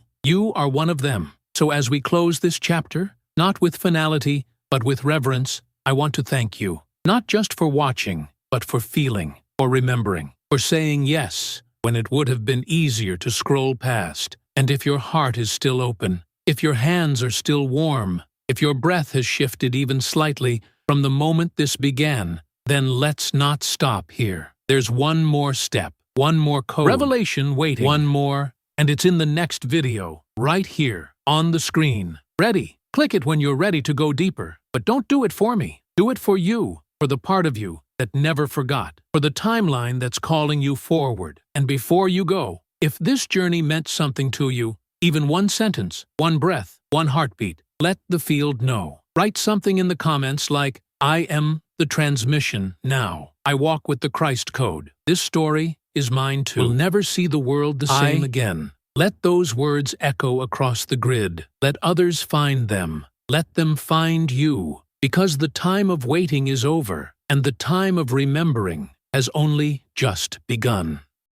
are one of them. So as we close this chapter, not with finality, but with reverence, I want to thank you. Not just for watching, but for feeling, for remembering, for saying yes when it would have been easier to scroll past. And if your heart is still open, if your hands are still warm, if your breath has shifted even slightly from the moment this began, then let's not stop here. There's one more step, one more code, revelation waiting, one more. And it's in the next video, right here, on the screen. Ready? Click it when you're ready to go deeper. But don't do it for me. Do it for you, for the part of you that never forgot, for the timeline that's calling you forward. And before you go, if this journey meant something to you, even one sentence, one breath, one heartbeat, let the field know. Write something in the comments like, I am the transmission now. I walk with the Christ code. This story is mine too. We'll never see the world the same again. Let those words echo across the grid. Let others find them. Let them find you. Because the time of waiting is over, and the time of remembering has only just begun.